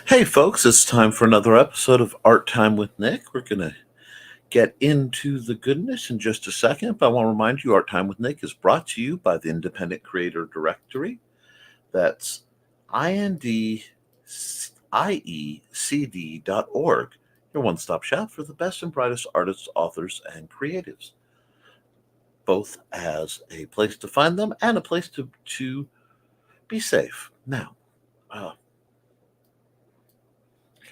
Hey, folks, it's time for another episode of Art Time with Nick. We're going to get into the goodness in just a second, but I want to remind you Art Time with Nick is brought to you by the Independent Creator Directory. That's INDIECD.org, your one stop shop for the best and brightest artists, authors, and creatives, both as a place to find them and a place to be safe. Now,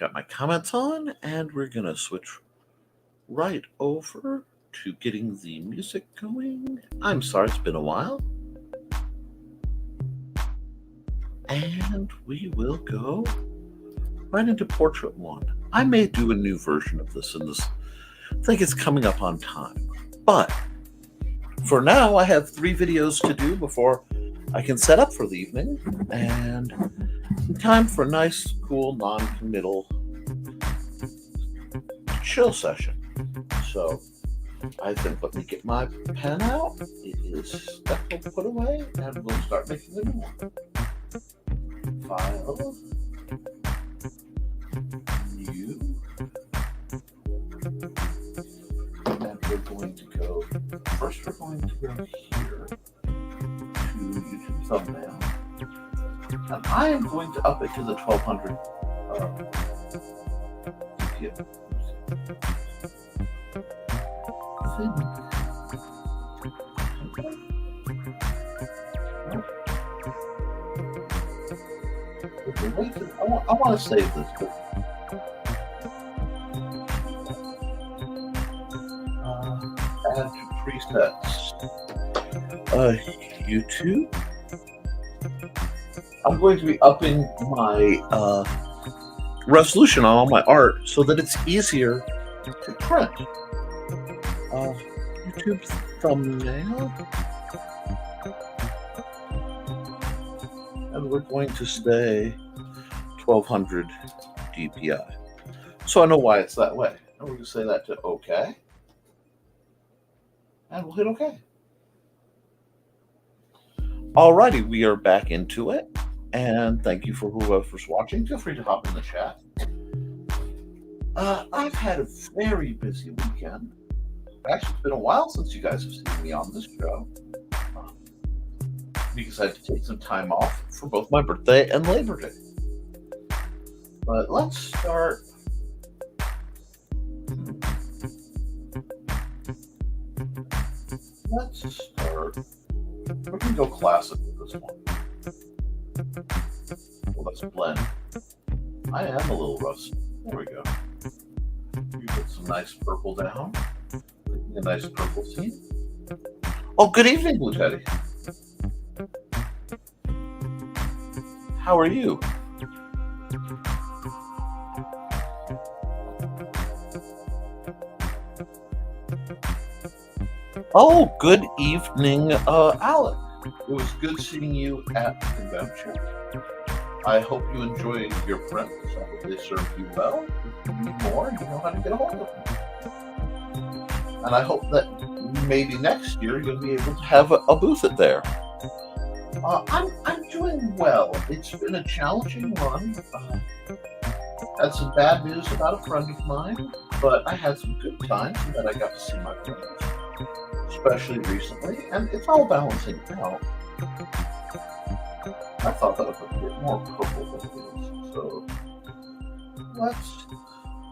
got my comments on, and we're going to switch right over to getting the music going. I'm sorry, it's been a while. And we will go right into Portrait 1. I may do a new version of this in this. I think it's coming up on time. But for now, I have 3 videos to do before I can set up for the evening. And time for a nice, cool, non-committal chill session. So I think let me get my pen out. It is definitely put away, and we'll start making a new one. File, new, and we're going to go, first we're going to go here to YouTube thumbnail, and I am going to up it to the 1200 DPI. I want to save this. Add to presets. YouTube. I'm going to be upping my resolution on all my art so that it's easier to print. YouTube thumbnail. And we're going to stay 1200 DPI. So I know why it's that way. And we're going to say that to OK. And we'll hit OK. Alrighty, we are back into it. And thank you for whoever's watching. Feel free to hop in the chat. I've had a very busy weekend. Actually, it's been a while since you guys have seen me on this show. Because I had to take some time off for both my birthday and Labor Day. But let's start. We're going to go classic with this one. Well, let's blend. I am a little rusty. There we go. You put some nice purple down. A nice purple scene. Oh, good evening, Blue Teddy. How are you? Oh, good evening, Alec. It was good seeing you at the convention. I hope you enjoyed your prints. I hope they served you well. If you need more, you know how to get a hold of them. And I hope that maybe next year you'll be able to have a booth at there. I'm doing well. It's been a challenging run. Had some bad news about a friend of mine, but I had some good times and that I got to see my friends, especially recently, and it's all balancing out. I thought that was a bit more purple than it is, so let's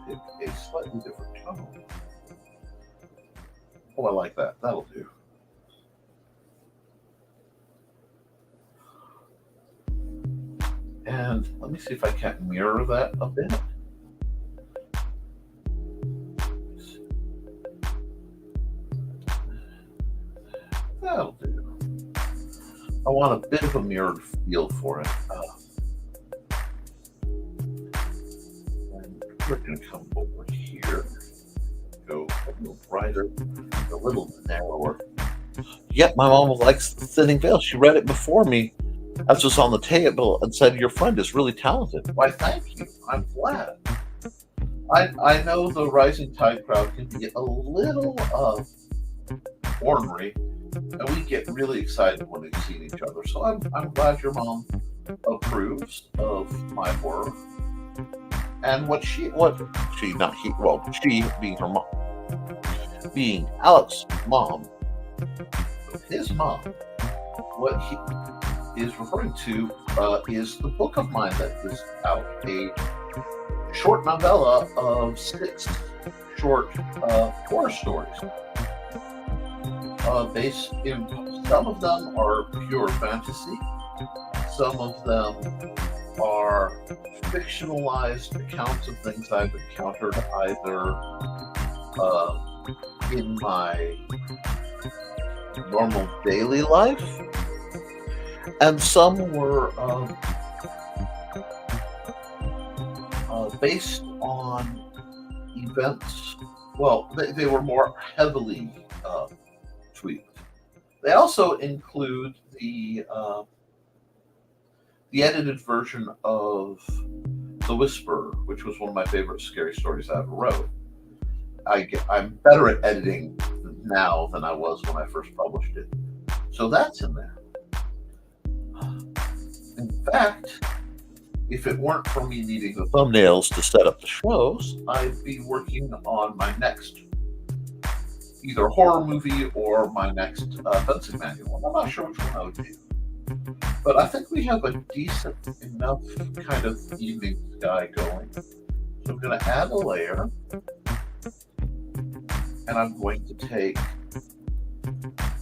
pick a slightly different tone. Oh, I like that. That'll do. And let me see if I can't mirror that a bit. That'll do. I want a bit of a mirrored feel for it. And we're going to come over here. Go a little brighter, a little narrower. Yep, my mom likes the Thinning Veil. She read it before me as was on the table and said, "Your friend is really talented." Why, thank you. I'm glad. I know the Rising Tide crowd can be a little ornery, and we get really excited when we've seen each other. So I'm glad your mom approves of my work. And not he, well, she being her mom, being Alex's mom, his mom, what he is referring to is the book of mine that is out, a short novella of 6 short horror stories. Based in, some of them are pure fantasy, some of them are fictionalized accounts of things I've encountered either in my normal daily life, and some were based on events. Well, they were more heavily tweaked. They also include the edited version of The Whisperer, which was one of my favorite scary stories I ever wrote. I'm better at editing now than I was when I first published it. So that's in there. In fact, if it weren't for me needing the thumbnails to set up the shows, I'd be working on my next either horror movie or my next fencing manual. I'm not sure which one I would do. But I think we have a decent enough kind of evening sky going. So I'm going to add a layer. And I'm going to take,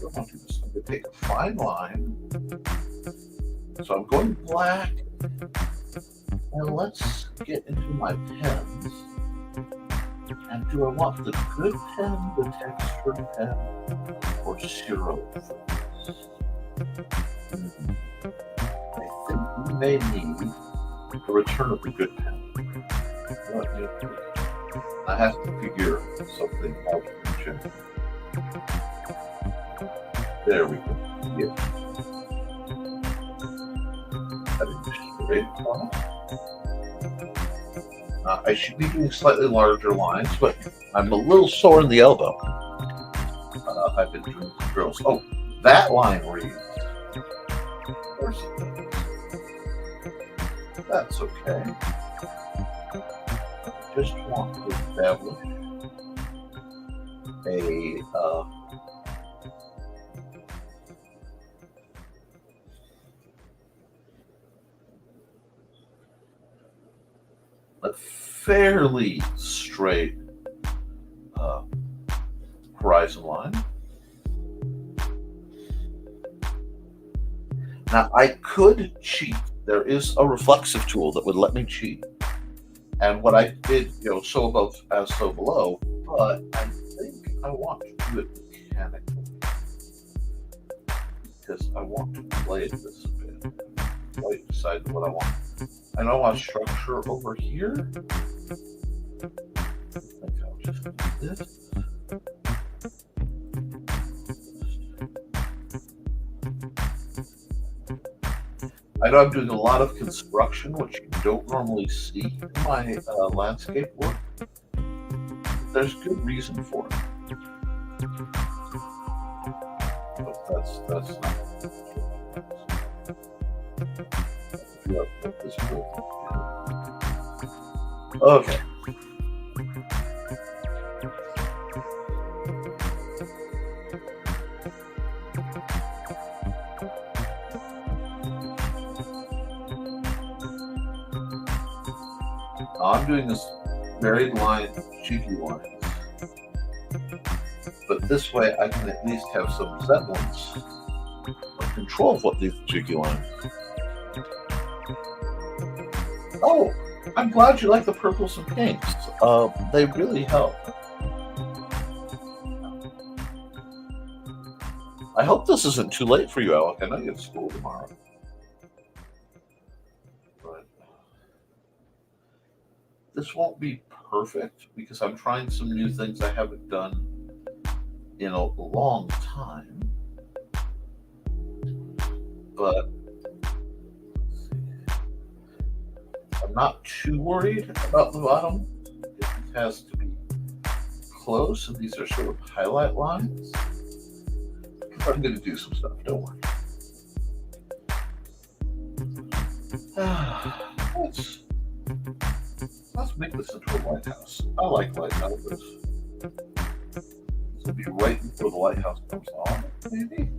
a fine line. So I'm going black. And let's get into my pens. And do I want the good pen, the textured pen, or zero? I think we may need the return of the good pen. I have to figure something out. There we go. Yeah. Straight across. I should be doing slightly larger lines, but I'm a little sore in the elbow. I've been doing some drills. Oh, that line reads. That's okay. I just want to establish a fairly straight horizon line. Now, I could cheat. There is a reflexive tool that would let me cheat. And what I did, so above as so below, but I think I want to do it mechanically. Because I want to play it this a bit. I decide what I want. I know I want structure over here. I think I'll just do this. I know I'm doing a lot of construction, which you don't normally see in my landscape work. There's good reason for it. But that's not. Okay. I'm doing this varied line, cheeky lines. But this way I can at least have some semblance of control of what these cheeky lines. Oh, I'm glad you like the purples and pinks. They really help. I hope this isn't too late for you, Alec. I know you have school tomorrow. But this won't be perfect because I'm trying some new things I haven't done in a long time. But I'm not too worried about the bottom. It has to be close, and these are sort of highlight lines. I'm going to do some stuff, don't worry. Let's make this into a lighthouse. I like lighthouses. This will be right before the lighthouse comes on, maybe?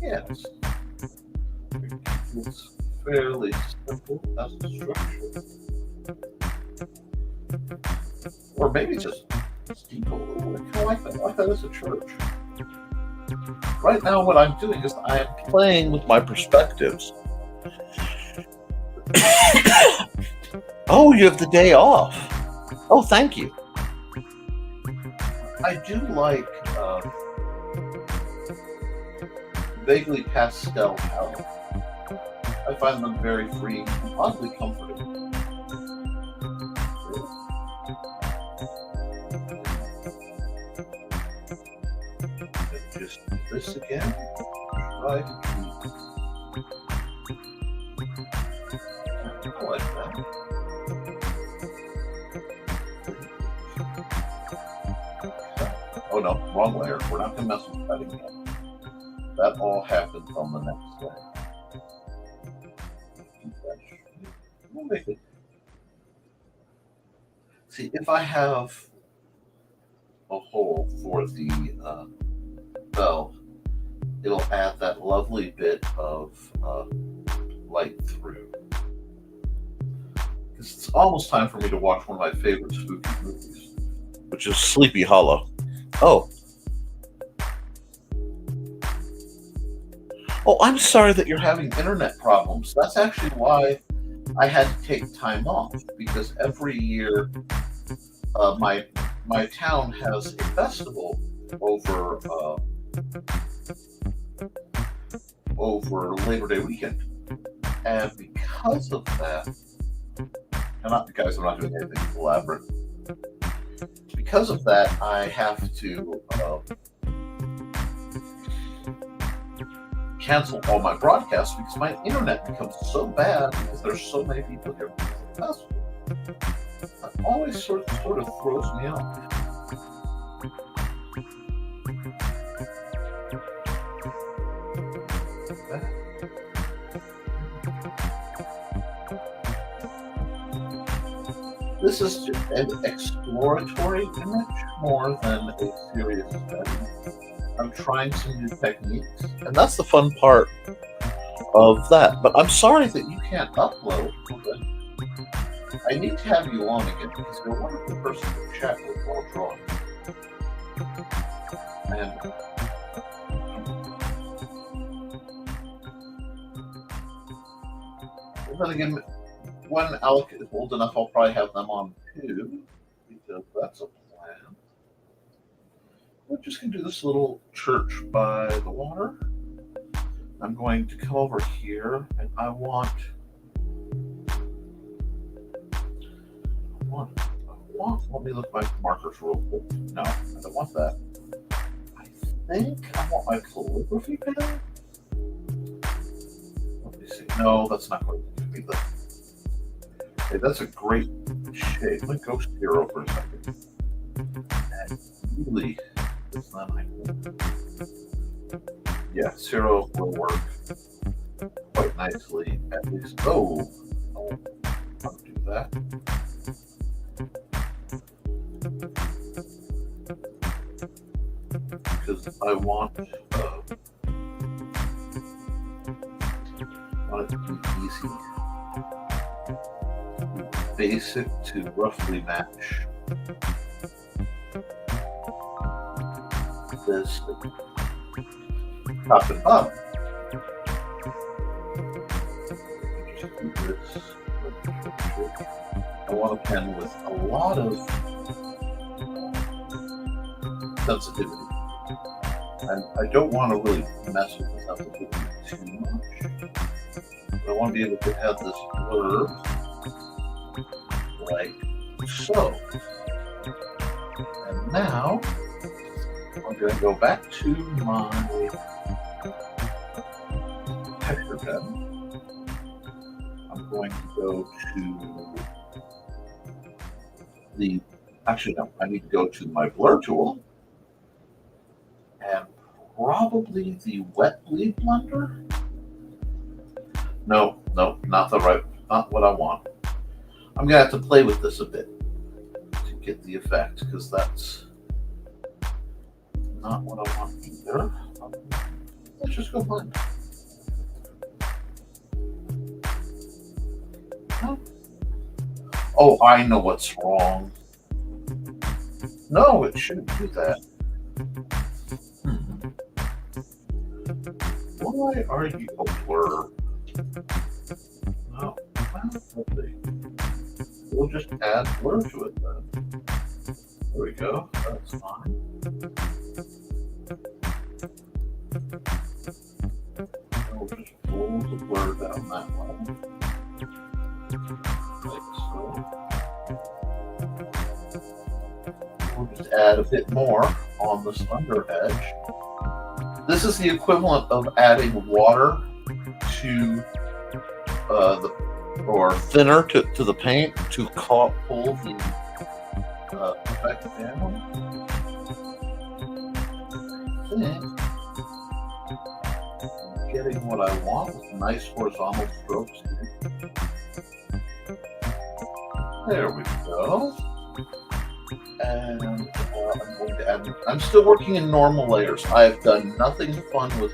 Yes. It's fairly simple as a structure. Or maybe just steeple a little bit. I like that. I like that as a church. Right now, what I'm doing is I am playing with my perspectives. Oh, you have the day off. Oh, thank you. I do like vaguely pastel colors. I find them very free and oddly comforting. Just do this again. Try to keep. I like that. Oh no, wrong layer. We're not going to mess with that again. That all happens on the next layer. We'll make it. See, if I have a hole for the bell, it'll add that lovely bit of light through. It's almost time for me to watch one of my favorite spooky movies, which is Sleepy Hollow. Oh, I'm sorry that you're having internet problems. That's actually why I had to take time off, because every year my town has a festival over Labor Day weekend, and because of that, and not because I'm not doing anything elaborate. Because of that, I have to cancel all my broadcasts because my internet becomes so bad because there's so many people here for the festival. That always sort of throws me off. This is just an exploratory image more than a serious study. I'm trying some new techniques, and that's the fun part of that. But I'm sorry that you can't upload. I need to have you on again because you're a wonderful person to chat with while drawing. And then again, when Alec is old enough, I'll probably have them on too, because that's a plan. We're just going to do this little church by the water. I'm going to come over here, and I want, let me look at my markers real quick. No, I don't want that. I think I want my calligraphy pen. Let me see. No, that's not going to be the. Hey, that's a great shade. Let me go zero for a second. And really, it's not like yeah, zero will work quite nicely at least. Oh, I'll do that. Because I want it to be easy. Basic to roughly match this top and bottom. Just do this. I want a pen with a lot of sensitivity. And I don't want to really mess with the sensitivity too much. But I want to be able to have this blurb like so. And now I'm going to go back to my texture pen. I'm going to go to the, actually no, I need to go to my blur tool and probably the wet bleed blender. No, not the right, not what I want. I'm going to have to play with this a bit to get the effect, because that's not what I want either. Let's just go blend. Oh, I know what's wrong. No, it shouldn't do that. Why are you a blur? No, we'll just add blur to it then. There we go. That's fine. We'll just pull the blur down that way. Like so. We'll just add a bit more on this under edge. This is the equivalent of adding water to or thinner to the paint to pull the effect down. I think I'm getting what I want with nice horizontal strokes here. There we go. And I'm going to add. I'm still working in normal layers. I have done nothing fun with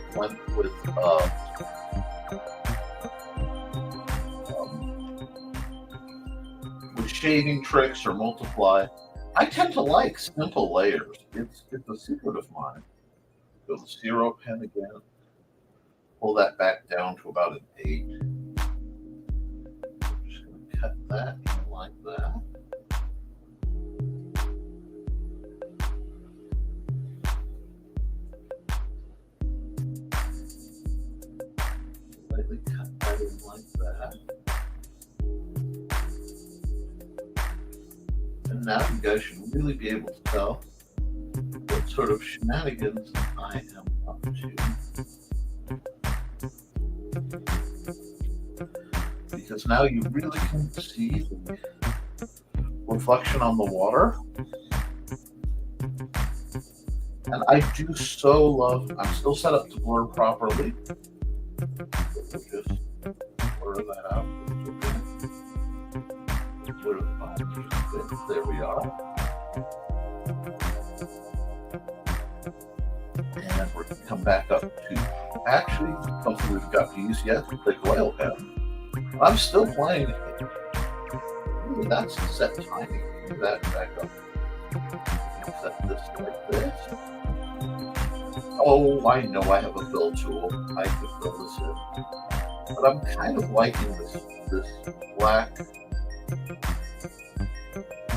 shading tricks or multiply. I tend to like simple layers. It's a secret of mine. Go the 0 pen again. Pull that back down to about an 8. I'm just going to cut that in like that. Lightly cut that in like that. And now you guys should really be able to tell what sort of shenanigans I am up to. Because now you really can see the reflection on the water. And I do so love, I'm still set up to blur properly. We'll just blur that out. Blur the bottom. There we are. And we're going to come back up to, actually, hopefully we've got these yet, the oil pen. I'm still playing. Ooh, that's set timing. Move that back up. Set this like this. Oh, I know I have a fill tool. I could fill this in. But I'm kind of liking this black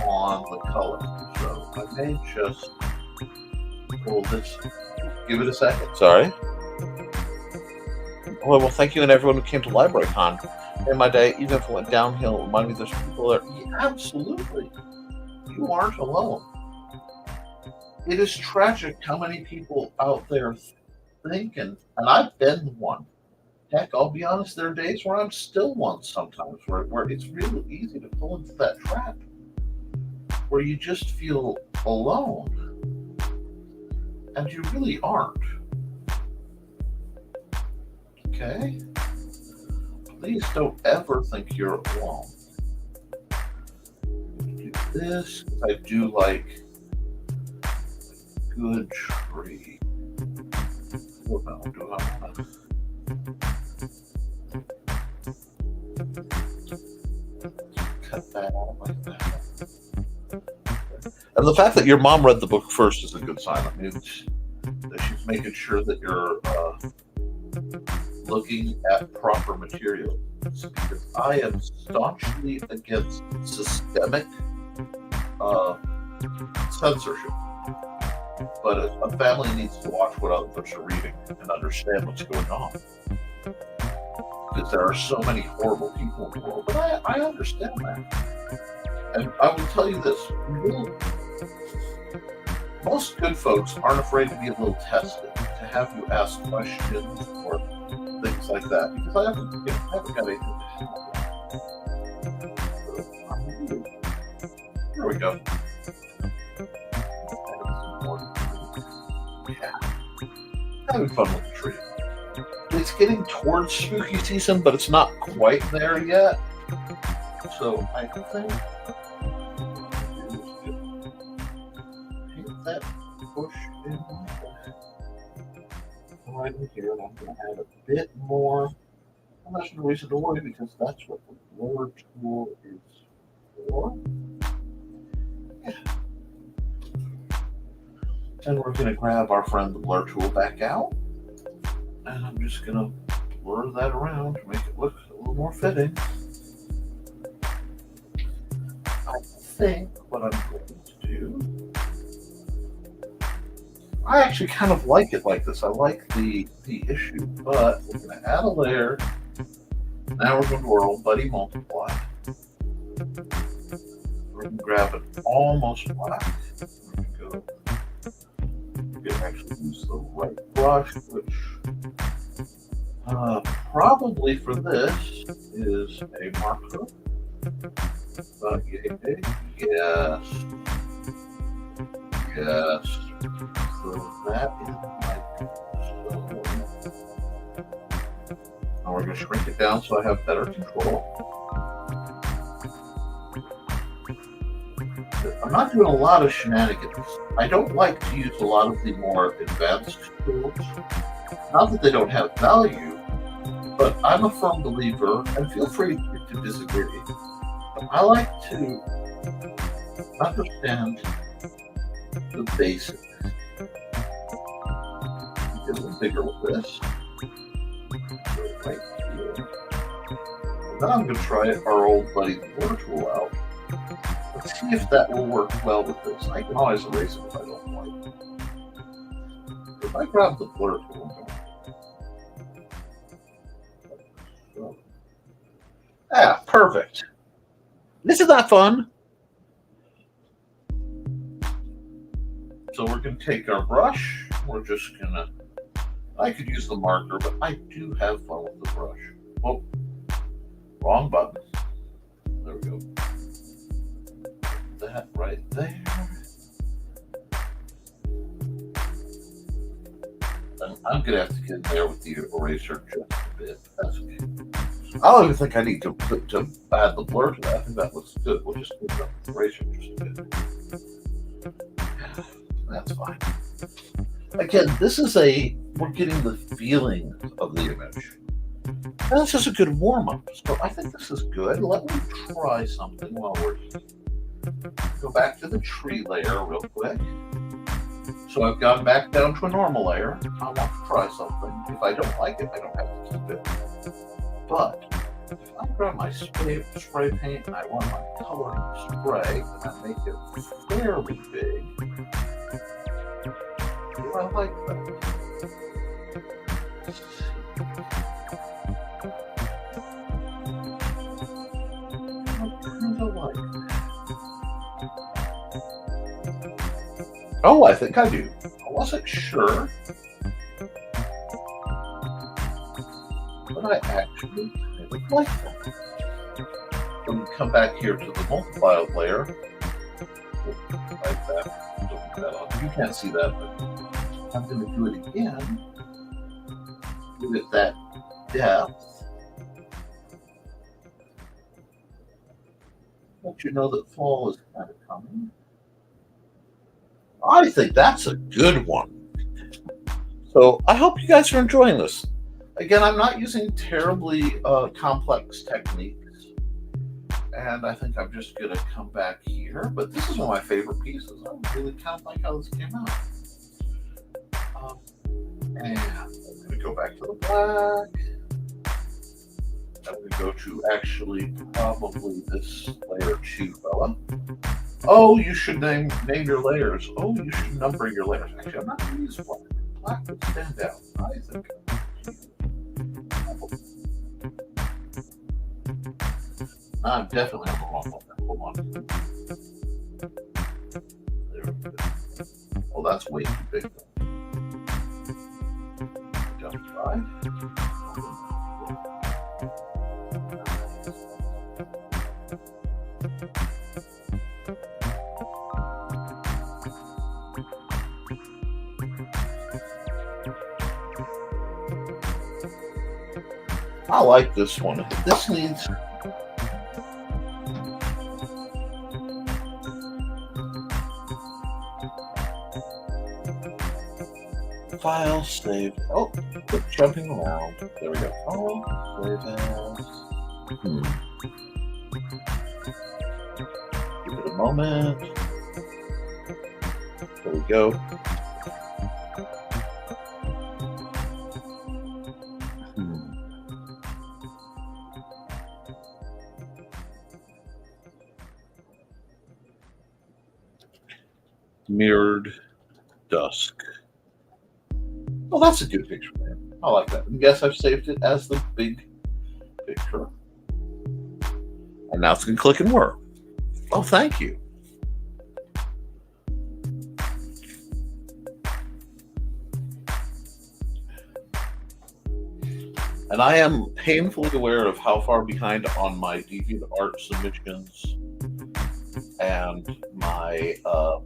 on the color. So I may just pull this. Give it a second. Sorry. Well, thank you and everyone who came to LibraryCon. In my day, even if it went downhill, it reminded me there's people there. Yeah, absolutely. You aren't alone. It is tragic how many people out there think, and I've been one. Heck, I'll be honest, there are days where I'm still one sometimes, where it's really easy to fall into that trap, where you just feel alone. And you really aren't. Okay? Please don't ever think you're alone. Do this. I do like good tree. What now do I want to? Cut that out like that. And the fact that your mom read the book first is a good sign. I mean, that she's making sure that you're looking at proper material. Because I am staunchly against systemic censorship. But a family needs to watch what others are reading and understand what's going on. Because there are so many horrible people in the world. But I understand that. And I will tell you this. Most good folks aren't afraid to be a little tested, to have you ask questions or things like that. Because I haven't got anything to help. There we go. Yeah. Having fun with the tree. It's getting towards spooky season, but it's not quite there yet. So I think paint that bush in right in here, and I'm going to add a bit more. And that's no reason to worry because that's what the blur tool is for. And we're going to grab our friend the blur tool back out. And I'm just going to blur that around to make it look a little more fitting. I think what I'm going to do, I actually kind of like it like this. I like the issue, but we're going to add a layer. Now we're going to our old buddy multiply. We're going to grab it almost black. We're going to actually use the right brush, which probably for this is a marker. Yes. Yes. So that is like so. Now we're going to shrink it down so I have better control. I'm not doing a lot of shenanigans. I don't like to use a lot of the more advanced tools. Not that they don't have value, but I'm a firm believer, and feel free to disagree. I like to understand the basics. Get a little bigger with this. Right here. Then I'm going to try our old buddy the blur tool out. Let's see if that will work well with this. I can always erase it if I don't like it. If I grab the blur tool, perfect. This is not fun. So we're going to take our brush. We're just going to, I could use the marker, but I do have fun with the brush. Oh, wrong button. There we go. That right there. And I'm going to have to get in there with the eraser just a bit. That's okay. I don't even think I need to add the blur to that. I think that looks good. We'll just put it up with the eraser just a bit. That's fine. Again, this is we're getting the feeling of the image. And this is a good warm-up. So I think this is good. Let me try something while we're here. Go back to the tree layer real quick. So I've gone back down to a normal layer. I want to try something. If I don't like it, I don't have to keep it. But if I grab my spray paint and I want my coloring spray and I make it fairly big, do I like that? I kind of like that. Oh, I think I do. I wasn't sure. But I actually kind of like that. When we come back here to the multiply layer, like that. Don't put that on. You can't see that, but I'm going to do it again. Give it that depth. Let you know that fall is kind of coming. I think that's a good one. So I hope you guys are enjoying this. Again, I'm not using terribly complex techniques. And I think I'm just going to come back here. But this is one of my favorite pieces. I really kind of like how this came out. And I'm going to go back to the black. I'm going to go to actually probably this layer 2 fella. Oh, you should name your layers. Oh, you should number your layers. Actually, I'm not going to use black. Black would stand out, I think. I'm definitely on the wrong one. Hold on. There we go. Oh, that's way too big. Just try. I like this one. This needs File save. Oh, quit jumping around. There we go. File save as. Give it a moment. There we go. Mirrored dusk. Oh, that's a good picture, man. I like that. And guess I've saved it as the big picture. And now it's going to click and work. Oh, thank you. And I am painfully aware of how far behind on my DeviantArt submissions and my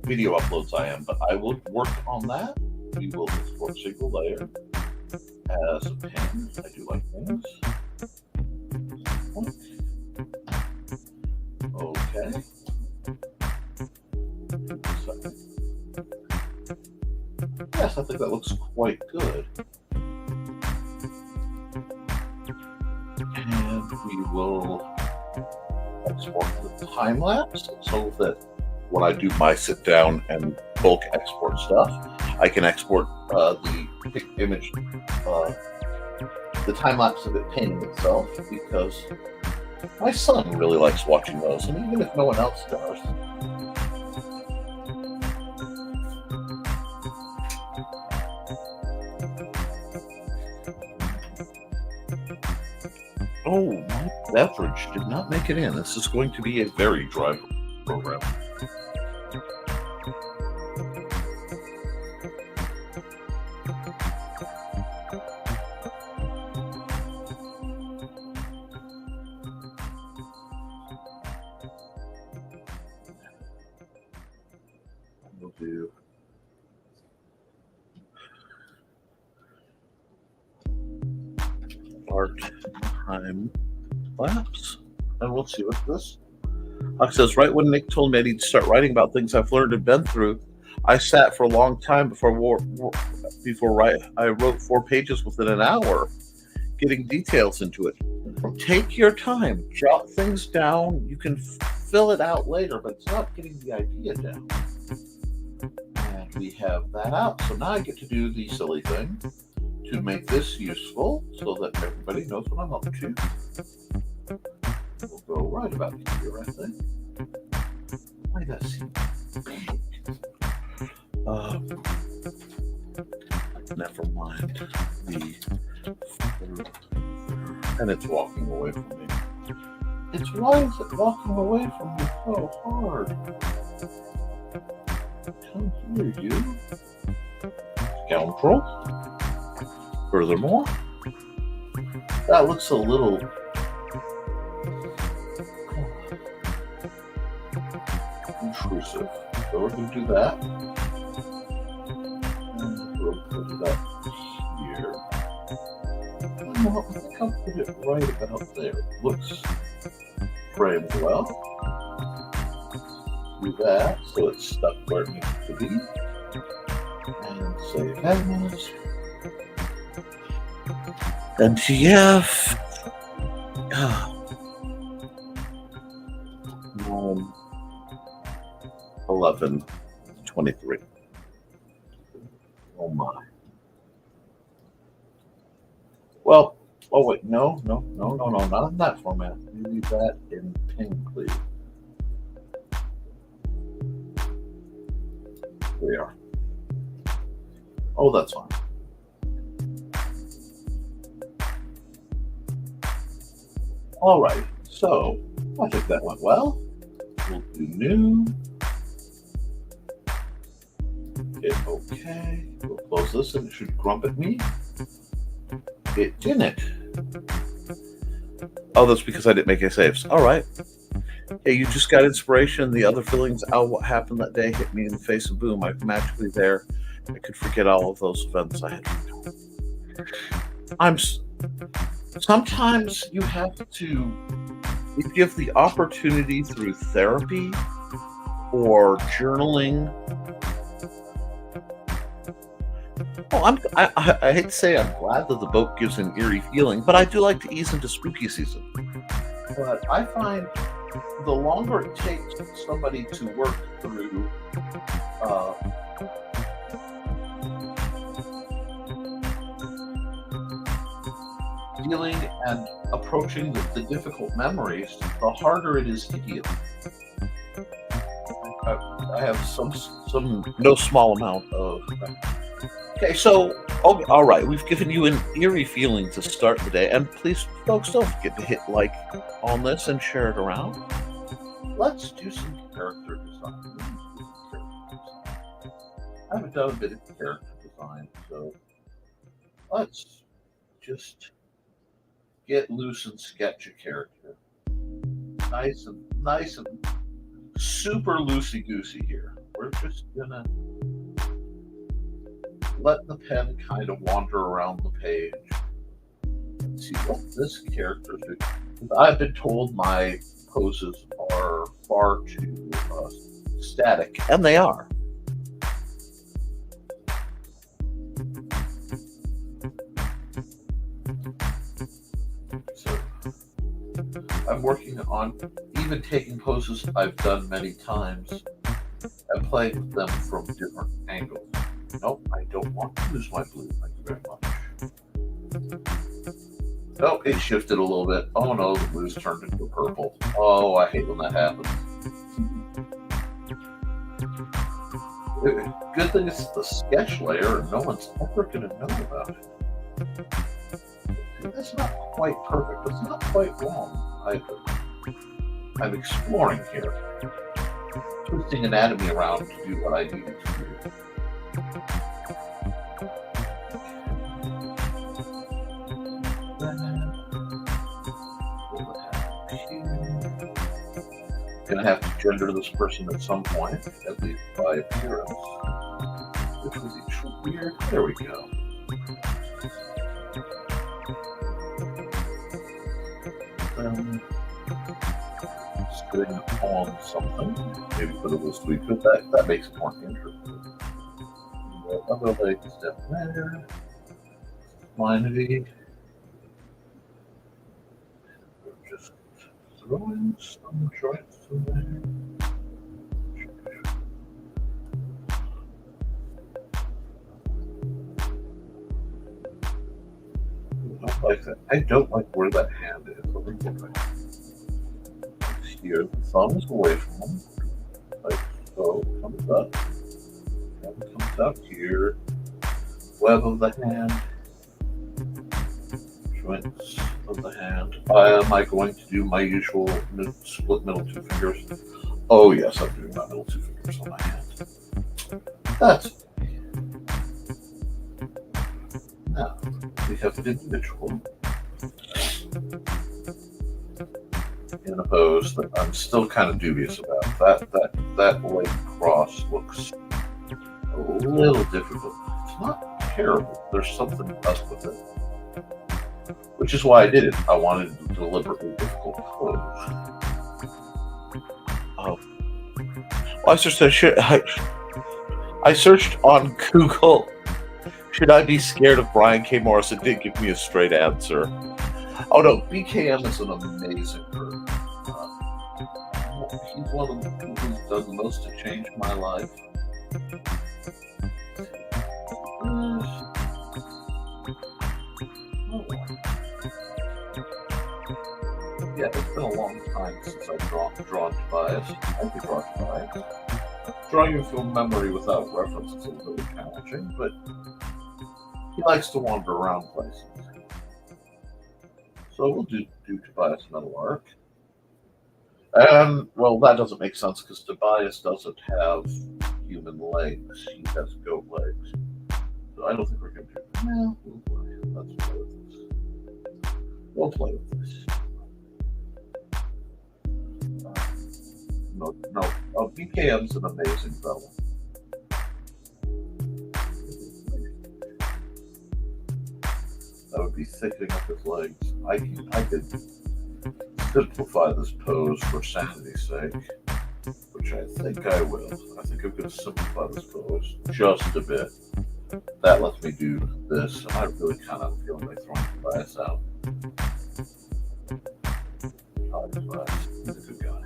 video uploads I am, but I will work on that. We will export single layer as a pen. I do like things. Okay. Yes, I think that looks quite good. And we will export the time lapse so that when I do my sit down and bulk export stuff, I can export the image, the time lapse of it painting itself, because my son really likes watching those, and even if no one else does. Oh, my beverage did not make it in. This is going to be a very dry program. We'll do art time lapse, and we'll see what this. Huck says, right when Nick told me I need to start writing about things I've learned and been through, I sat for a long time before I wrote 4 pages within an hour, getting details into it. Take your time, jot things down. You can fill it out later, but it's not getting the idea down. And we have that out. So now I get to do the silly thing to make this useful so that everybody knows what I'm up to. We'll go right about here, I think. Why does that seem big? Never mind. And it's walking away from me. Why is it walking away from me so hard? Come here, you. Scoundrel. Furthermore, that looks a little intrusive. So we're going to do that. And we'll put it up here. I think I'll put it right about there. Looks framed well. Do that so it's stuck where it needs to be. And save as. And TF 11:23. Oh my. Well, oh wait, no, not in that format. Maybe that in pen, please. Here we are. Oh, that's fine. All right, so I think that went well. We'll do new. Hit OK. We'll close this and it should grump at me. It didn't. Oh, that's because I didn't make any saves. All right. Hey, you just got inspiration. The other feelings out what happened that day hit me in the face, and boom, I'm magically there. I could forget all of those events I had. Sometimes you have to give the opportunity through therapy or journaling Oh, I hate to say I'm glad that the boat gives an eerie feeling, but I do like to ease into spooky season. But I find the longer it takes somebody to work through uh, dealing and approaching the difficult memories, the harder it is to heal. I have some no small amount of. Okay, so all right, we've given you an eerie feeling to start the day, and please, folks, don't forget to hit like on this and share it around. Let's do some character design. I haven't done a bit of character design, so let's just get loose and sketch a character. Nice and super loosey goosey here. We're just gonna let the pen kind of wander around the page and see what this character is. I've been told my poses are far too static, and they are. So I'm working on even taking poses I've done many times and playing with them from different angles. Nope, I don't want to lose my blue. Thank you very much. Oh, it shifted a little bit. Oh no, the blue's turned into purple. Oh, I hate when that happens. Good thing it's the sketch layer and no one's ever going to know about it. That's not quite perfect, but it's not quite wrong either. I'm exploring here. Twisting anatomy around to do what I needed to do. Gonna have to gender this person at some point, at least by appearance. Which would be weird. There we go. Sitting on something. Maybe put a little sweet, but that makes it more interesting. The other leg is down there. Minity. We're just throwing some joints in there. I don't like where that hand is. Let me get back. Here, the thumb is away from him. Like so, comes up. And comes up here. Web of the hand. Joints of the hand. Am I going to do my usual split middle two fingers? Oh yes, I'm doing my middle two fingers on my hand. That's now we have the individual in a pose that I'm still kind of dubious about. That leg cross looks a little difficult. It's not terrible. There's something up with it, which is why I did it. I wanted a deliberately difficult pose. I searched on Google. Should I be scared of Brian K. Morris? It did give me a straight answer. Oh no, BKM is an amazing person. He's one of the people who's done the most to change my life. Yeah, it's been a long time since I've drawn Tobias. I could draw Tobias. Drawing him from memory without reference is a little challenging, but he likes to wander around places. So we'll do Tobias Metal Arc. And, well, that doesn't make sense because Tobias doesn't have human legs. He has goat legs. So I don't think we're going to do that. No, let's play with this. We'll play with this. No. BKM's an amazing fellow. That would be thickening up his legs. I could simplify this pose for sanity's sake, which I think I will. I think I'm going to simplify this pose just a bit. that lets me do this. And I really kind of feel like throwing Tobias out. Tobias, he's a good guy.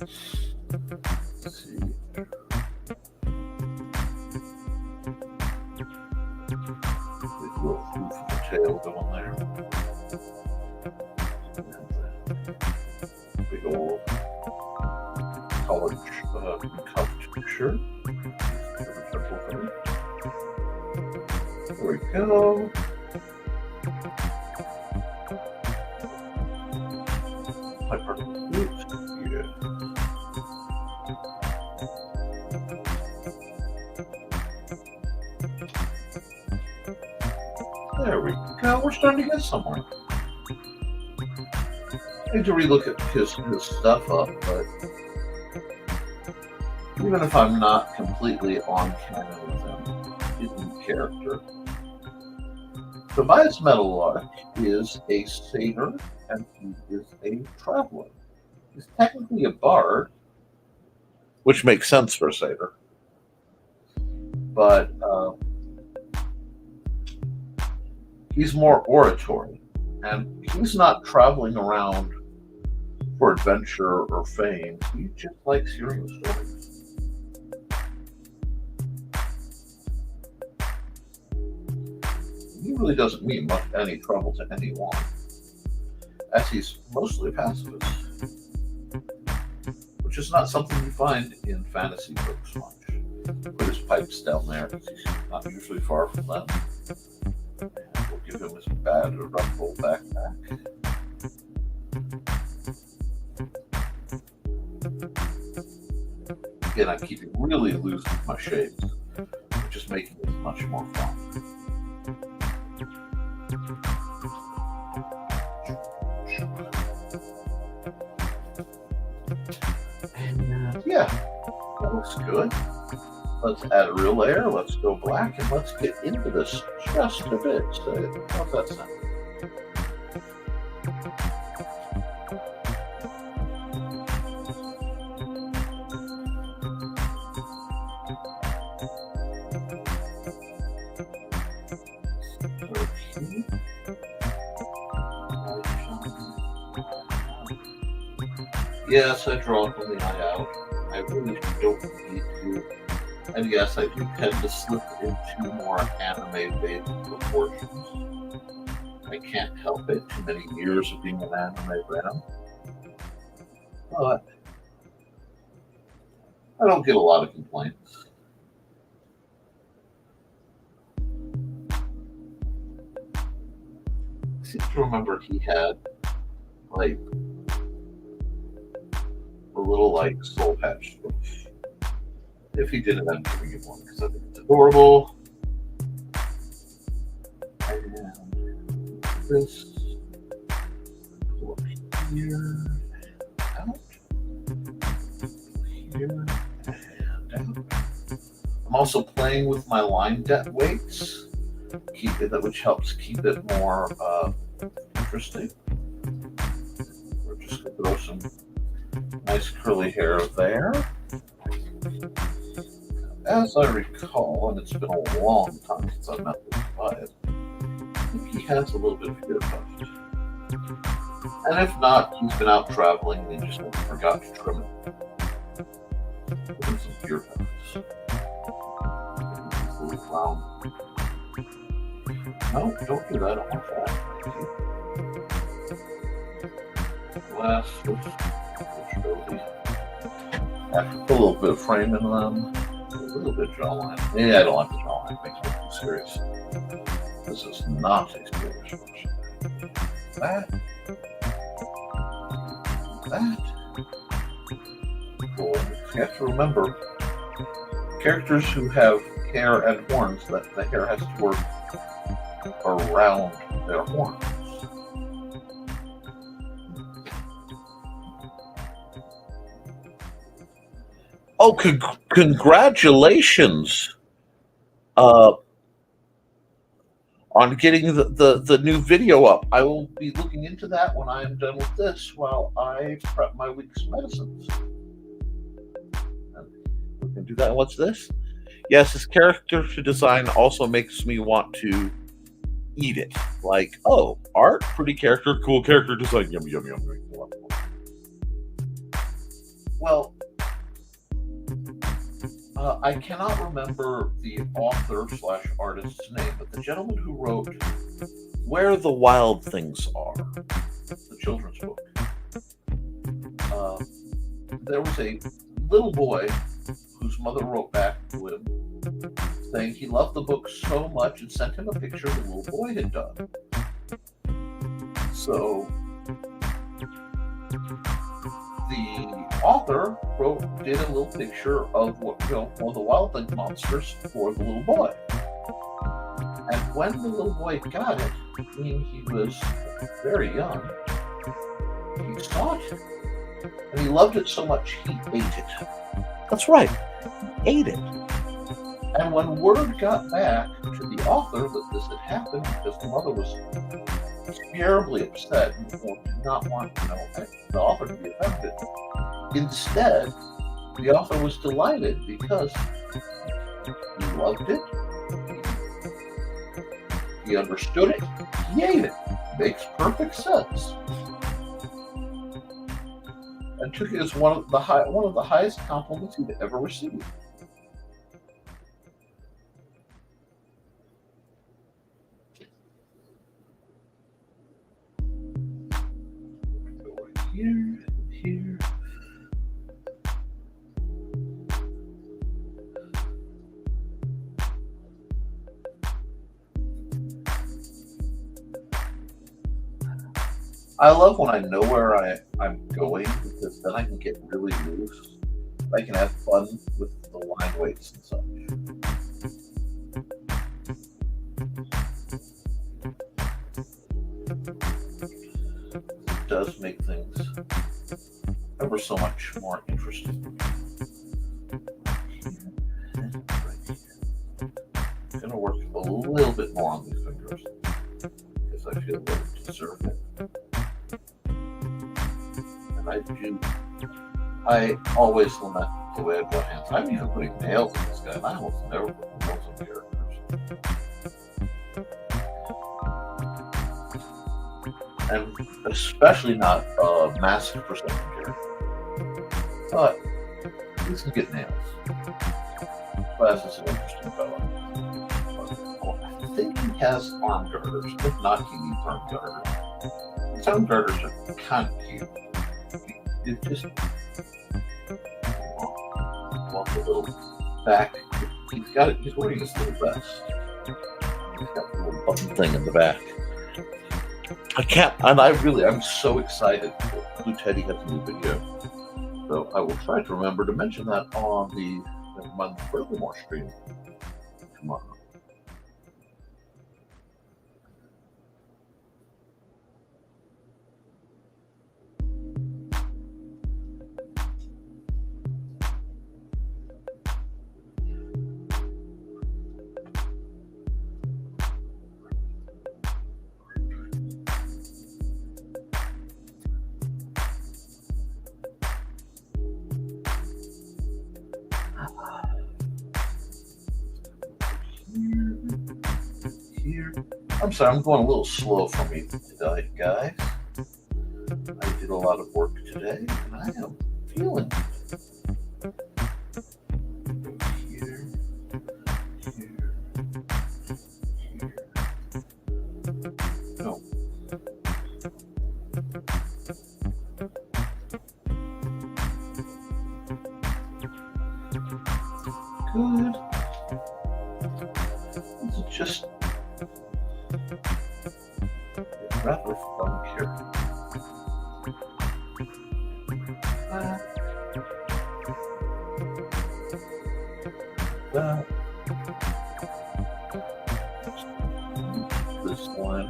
Let's see. Big little foof of the tail going there. And big old college cuffed shirt. There we go. There we go. We're starting to get somewhere. I need to relook at his stuff up, but even if I'm not completely on canon with him, in character, Tobias Meadowlark is a satyr and he is a traveler. He's technically a bard, which makes sense for a satyr, but he's more oratory, and he's not traveling around for adventure or fame. He just likes hearing the stories. He really doesn't mean much any trouble to anyone, as he's mostly pacifist, which is not something you find in fantasy books much. Put his pipes down there because he's not usually far from them. And we'll give him his bad or rough old backpack. Again, I'm keeping really loose with my shapes, which is making it much more fun. And yeah, that looks good. Let's add a real layer, let's go black, and let's get into this just a bit. So, how's that sound? Yes, I draw from the eye out. I really don't need to. And yes, I do tend to slip into more anime-based proportions. I can't help it. Too many years of being an anime fan. But I don't get a lot of complaints. I seem to remember he had, like, a little, like, soul patch switch. If he didn't, I'm giving him one because I think it's adorable. And this pull up here, out, here, and out. I'm also playing with my line depth weights, which helps keep it more interesting. We're just going to throw some nice curly hair there. As I recall, and it's been a long time since I met this Tobias, I think he has a little bit of ear tuft. And if not, he's been out traveling and he just forgot to trim it. Look at some ear tufts. These little round. No, don't do that. I don't want that. Last, let's show these. After put a little bit of frame in them. A little bit of jawline. Yeah, I don't like the jawline. It makes me too serious. This is not a serious person. That. Cool. You have to remember, characters who have hair and horns, that the hair has to work around their horns. Oh, congratulations on getting the new video up. I will be looking into that when I am done with this while I prep my week's medicines. We can do that. What's this? Yes, his character design also makes me want to eat it. Like, oh, art, pretty character, cool character design, yum, yum, yum. Well, I cannot remember the author slash artist's name, but the gentleman who wrote Where the Wild Things Are, the children's book, there was a little boy whose mother wrote back to him saying he loved the book so much and sent him a picture the little boy had done. So the author did a little picture of one of the Wild Thing monsters for the little boy. And when the little boy got it, meaning he was very young, he saw it. And he loved it so much he ate it. That's right, he ate it. And when word got back to the author that this had happened, because the mother was terribly upset and did not want the author to be affected, instead, the author was delighted because he loved it, he understood it, he ate it. Makes perfect sense. And took it as one of the highest compliments he'd ever received. Here. I love when I know where I'm going, because then I can get really loose. I can have fun with the line weights and such. It does make things ever so much more interesting. I'm going to work a little bit more on these fingers because I feel they deserve it. And I always lament the way I draw hands. I'm even putting nails in this guy, and I almost never put nails in characters. And especially not a massive percentage character. But these can get nails. Glass is an interesting fellow. I think he has arm girders. If not, he needs arm girders. His arm girders are kind of cute. It just wants a little back. He's wearing this little vest. He's got a little button thing in the back. I'm so excited that Blue Teddy has a new video. So I will try to remember to mention that on my Furthermore stream tomorrow. Here. I'm sorry, I'm going a little slow for me today, guys. I did a lot of work today, and I am feeling it. Here. No. Good. This is just rather fun here. This one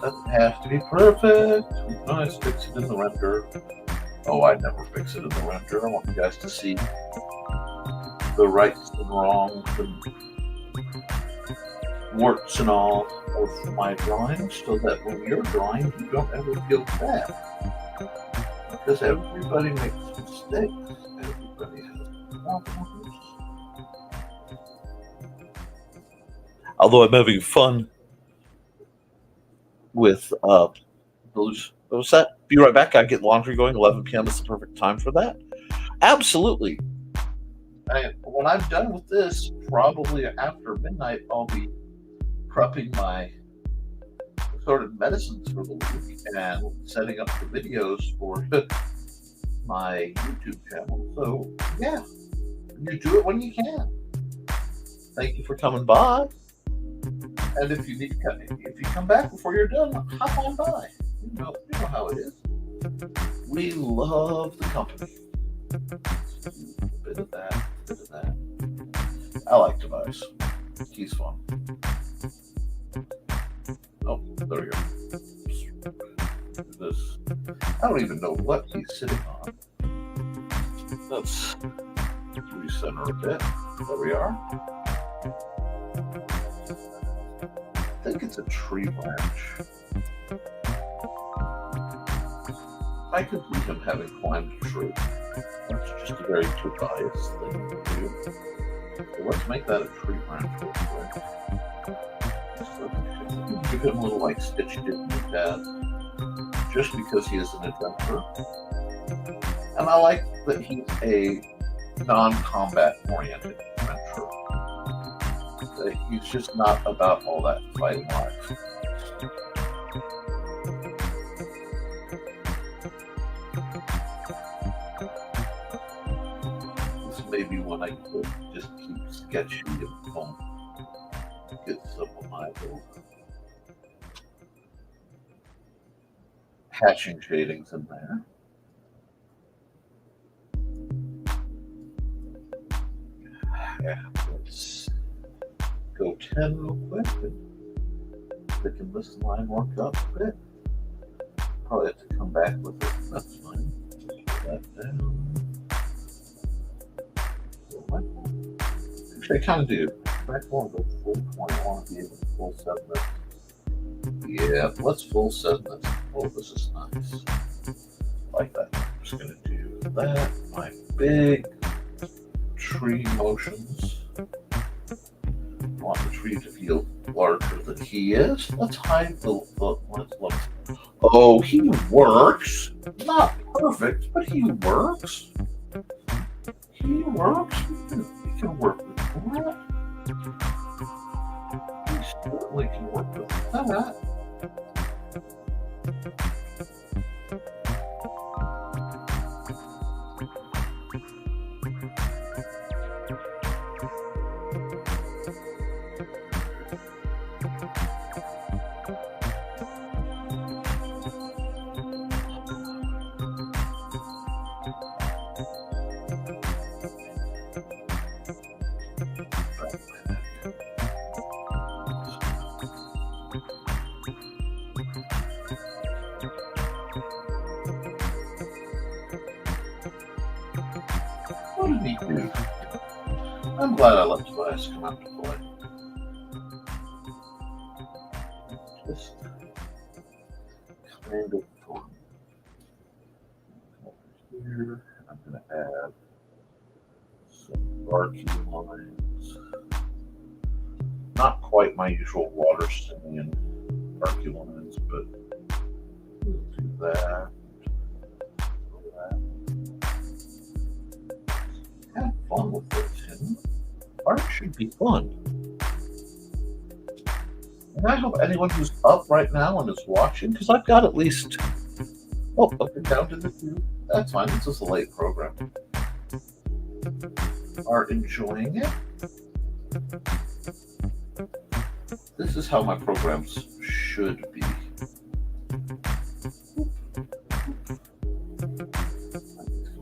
doesn't have to be perfect. We can always fix it in the render. Oh, I never fix it in the render. I want you guys to see the rights and wrongs and warts and all of my drawings, so that when you're drawing, you don't ever feel bad. Because everybody makes mistakes. Everybody has Although I'm having fun with those. What was that? Be right back. I get laundry going. 11 p.m. is the perfect time for that. Absolutely. When I'm done with this, probably after midnight, I'll be prepping my assorted medicines for the week and setting up the videos for my YouTube channel. So yeah, you do it when you can. Thank you for coming by. And if you come back before you're done, hop on by. You know how it is. We love the company. A bit of that, a bit of that. I like Tobias. He's fun. Oh, there we go. This. I don't even know what he's sitting on. Let's recenter a bit. There we are. I think it's a tree branch. I could see him having climbed a tree. That's just a very Tobias thing to do. So let's make that a tree branch real quick. So give him a little like Stitch did in his dad, just because he is an adventurer. And I like that he's a non-combat oriented adventurer. That he's just not about all that fighting life. Maybe when I could just keep sketchy and fun, get some of my little hatching shadings in there. Yeah, let's go 10 real quick and thicken this line work up a bit. Probably have to come back with it. That's fine. Put that down. Actually, I kind of do. I want to go full 20. I want to be able to full set this. Yeah, let's full set this. Oh, this is nice. Like that. I'm just going to do that. My big tree motions. I want the tree to feel larger than he is. Let's hide the let's look. Oh, he works. Not perfect, but he works. He works. He can work with that. He certainly can work with that. What did he do? I'm glad I let Tobias come out to play. Just kind of fun. Over here, I'm going to add some darky lines. Not quite my usual water singing darky lines, but we'll do that. Have fun with this. Art should be fun. And I hope anyone who's up right now and is watching, because I've got at least, up and down to the 2. That's fine. This is a late program. Are enjoying it. This is how my programs should be.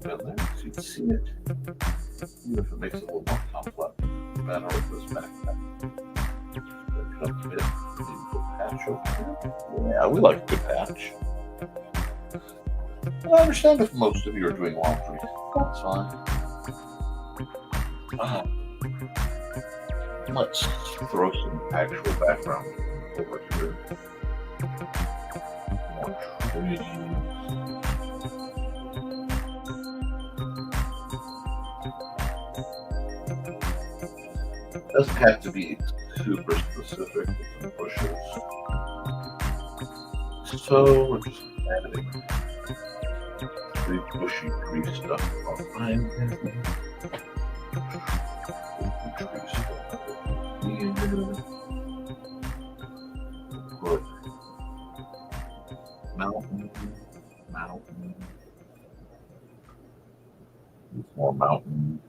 Down there, so you can see it. Even if it makes it a little more complex, better with this back. Patch over here. Yeah, we like a good patch. And I understand if most of you are doing laundry. That's fine. Let's throw some actual background over here. More trees. Doesn't have to be super specific with the bushes. So we're just adding the bushy tree stuff behind him. Tree stuff here. Put mountain. More mountain.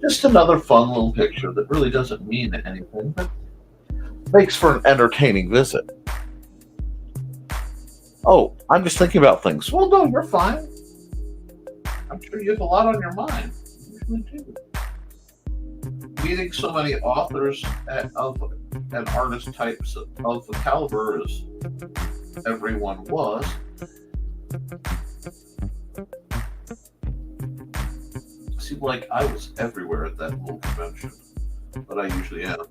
Just another fun little picture that really doesn't mean anything, but makes for an entertaining visit. Oh, I'm just thinking about things. Well, no, you're fine. I'm sure you have a lot on your mind. You usually do. Meeting so many authors and artist types of the caliber as everyone was, seemed like I was everywhere at that little convention, but I usually am.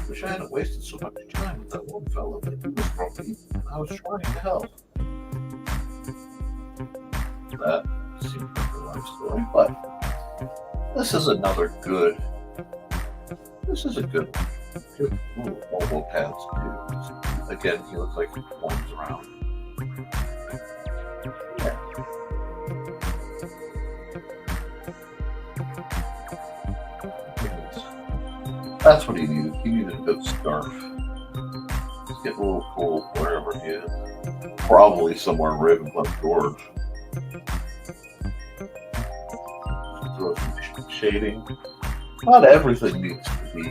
Wish I hadn't wasted so much time with that one fellow, but he was grumpy, and I was trying to help. That seemed like a life story, but this is another good. This is a good little elbow pads too. Again, he looks like he warms around. Yeah. That's what he needed. He needed a good scarf. He's getting a little cold wherever he is. Probably somewhere in Ravencliff Gorge. Throw some shading. Not everything needs to be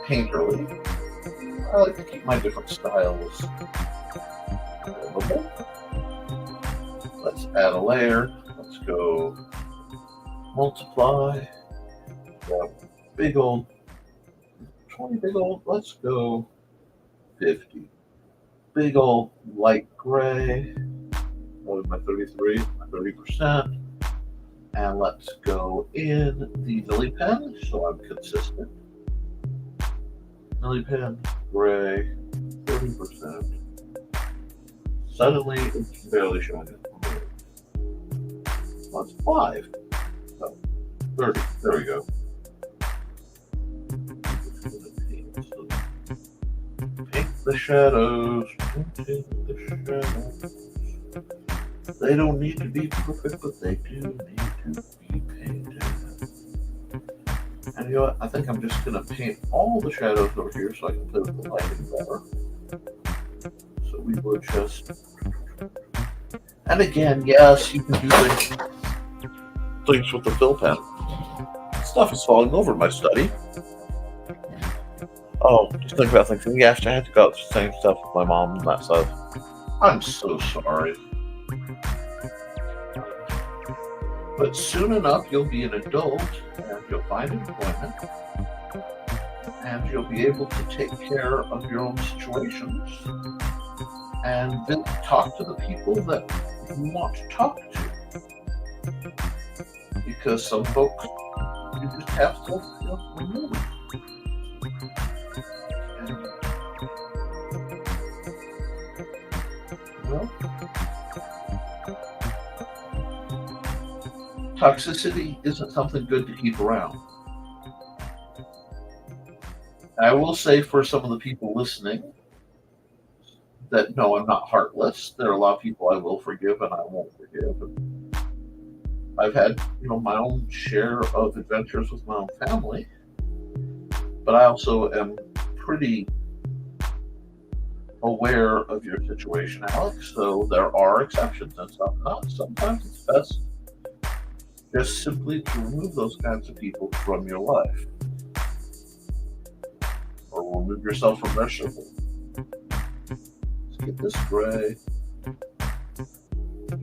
painterly. I like to keep my different styles available. Let's add a layer. Let's go multiply. Grab big old 20 big old. Let's go 50. Big old light gray. What was my 33? My 30%. And let's go in the Lily pen, so I'm consistent. Lily pen, gray, 30%. Suddenly, it's barely showing it. Well, it's 5. So, 30. There we go. Paint the shadows. Painting the shadows. They don't need to be perfect, but they do need to be painted. And you know what? I think I'm just going to paint all the shadows over here so I can play with the lighting better. So we will just... And again, yes, you can do things with the fill pen. Stuff is falling over in my study. Oh, just think about things. Yeah, I had to go out the same stuff with my mom and that stuff. I'm so sorry. But soon enough, you'll be an adult, and you'll find employment, and you'll be able to take care of your own situations, and then talk to the people that you want to talk to. Because some folks, you just have to remove. And, well, toxicity isn't something good to keep around. I will say for some of the people listening that no, I'm not heartless. There are a lot of people I will forgive and I won't forgive. I've had, my own share of adventures with my own family, but I also am pretty aware of your situation, Alex. So there are exceptions and some not. Sometimes it's best just simply to remove those kinds of people from your life. Or remove yourself from their circle. Let's get this gray.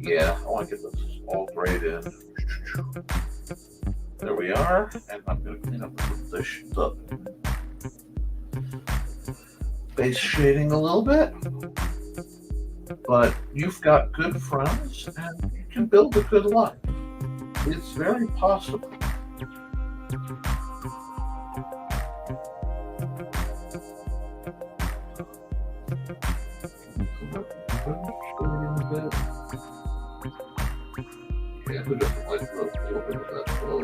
Yeah, I want to get this all grayed in. There we are. And I'm going to clean up this stuff. Base shading a little bit. But you've got good friends and you can build a good life. It's very possible. little bit of that flow.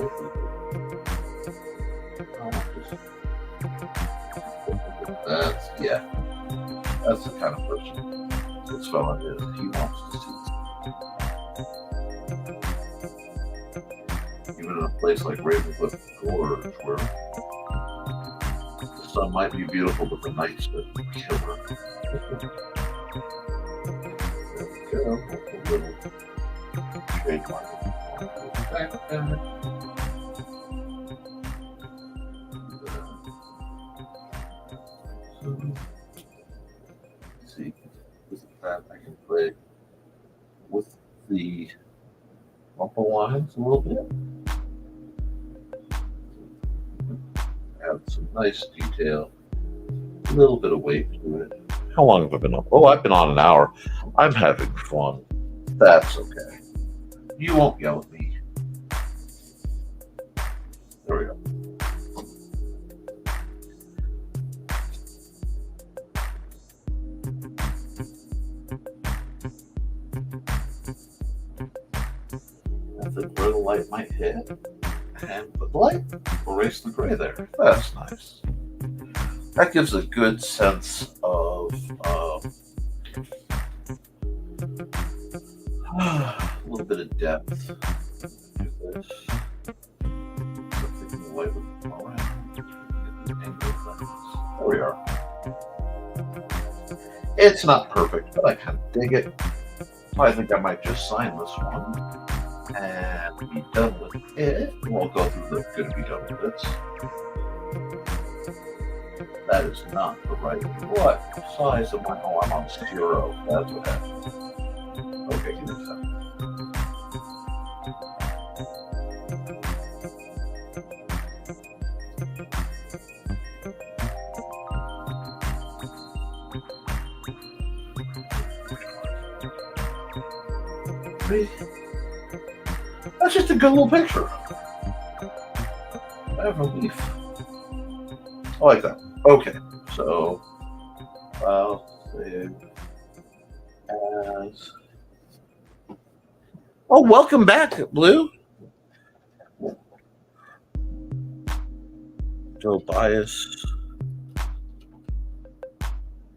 That's the kind of person this fella is. He wants to see. Even in a place like Ravencliff Gorge, where the sun might be beautiful, but the night's a killer. There we go. A little shade line. See, with that I can play with the rumple lines a little bit. Add some nice detail, a little bit of weight to it. How long have I been on? Oh, I've been on an hour. I'm having fun. That's okay. You won't yell at me. There we go. Where the light might hit, and put the light, erase the gray there. That's nice. That gives a good sense of a little bit of depth. Look at this. Something the light would come around. There we are. It's not perfect, but I kind of dig it. I think I might just sign this one and be done with it. We'll go through the gonna be done with this. That is not the right one. What size am I? Oh, I'm on 0. That's what happened. Okay, give me a second. That's just a good little picture. I have a leaf. I like that. Okay, so I'll save as. Oh, welcome back, Blue. Tobias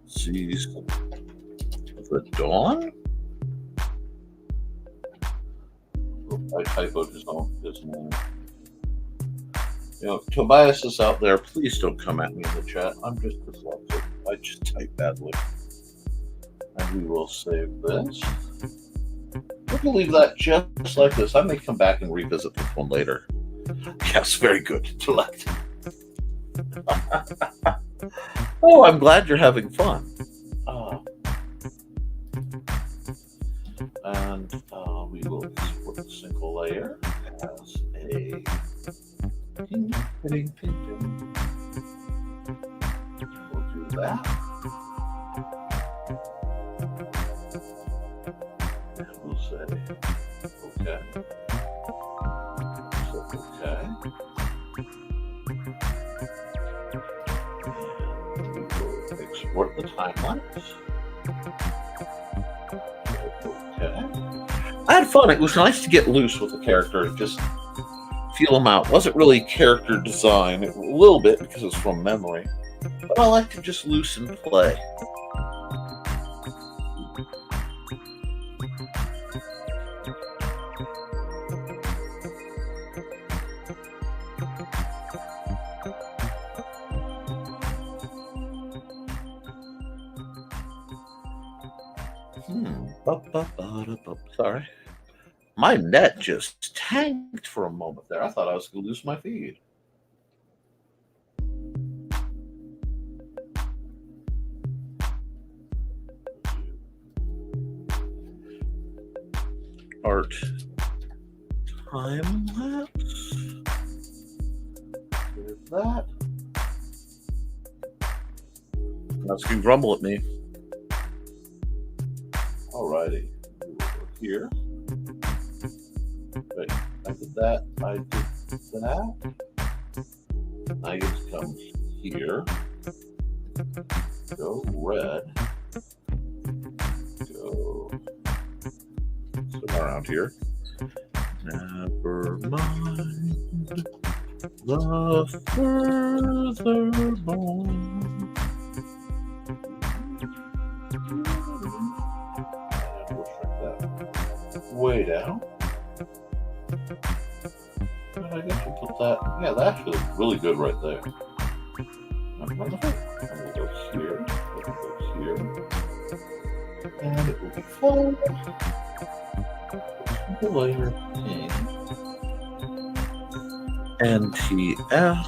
sees the dawn. I typoed his name. You know, if Tobias is out there, please don't come at me in the chat. I'm just dyslexic. I just type badly. And we will save this. We're going to leave that just like this. I may come back and revisit this one later. Yes, very good. Intellect. Oh, I'm glad you're having fun. And we will export the single layer as a ping. We'll do that. And we'll say okay. So okay. And we will export the timelines. I had fun. It was nice to get loose with the character and just feel them out. It wasn't really character design, a little bit because it's from memory, but I like to just loose and play. Sorry. My net just tanked for a moment there. I thought I was going to lose my feed. Art time lapse. There's that. That's going to grumble at me. Alrighty. Here. Wait, I did that. I did that. I just come here. Go red. Go somewhere around here. Never mind the furthermore. We'll check that way down. And I guess we'll put that. Yeah, that feels really good right there. And we'll go here. It goes here. And it will be full. The layer King. NTF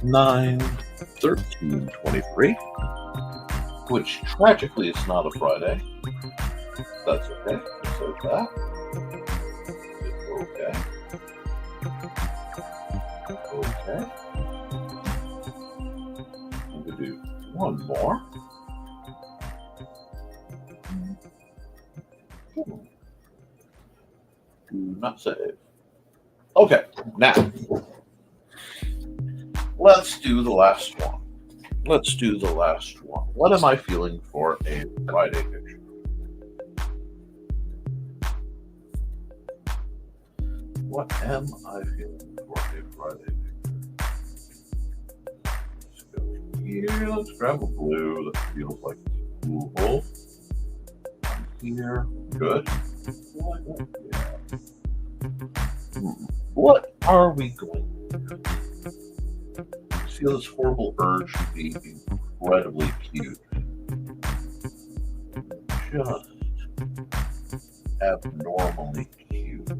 9/13/23, which tragically is not a Friday. That's okay. So that. Okay. Okay. I'm going to do one more. Do not save. Okay, now let's do the last one. Let's do the last one. What am I feeling for a Friday picture? What am I feeling for a Friday picture? Let's go here. Let's grab a blue that feels like it's cool. Here. Good. Yeah. What are we going to do? I feel this horrible urge to be incredibly cute. Just abnormally cute.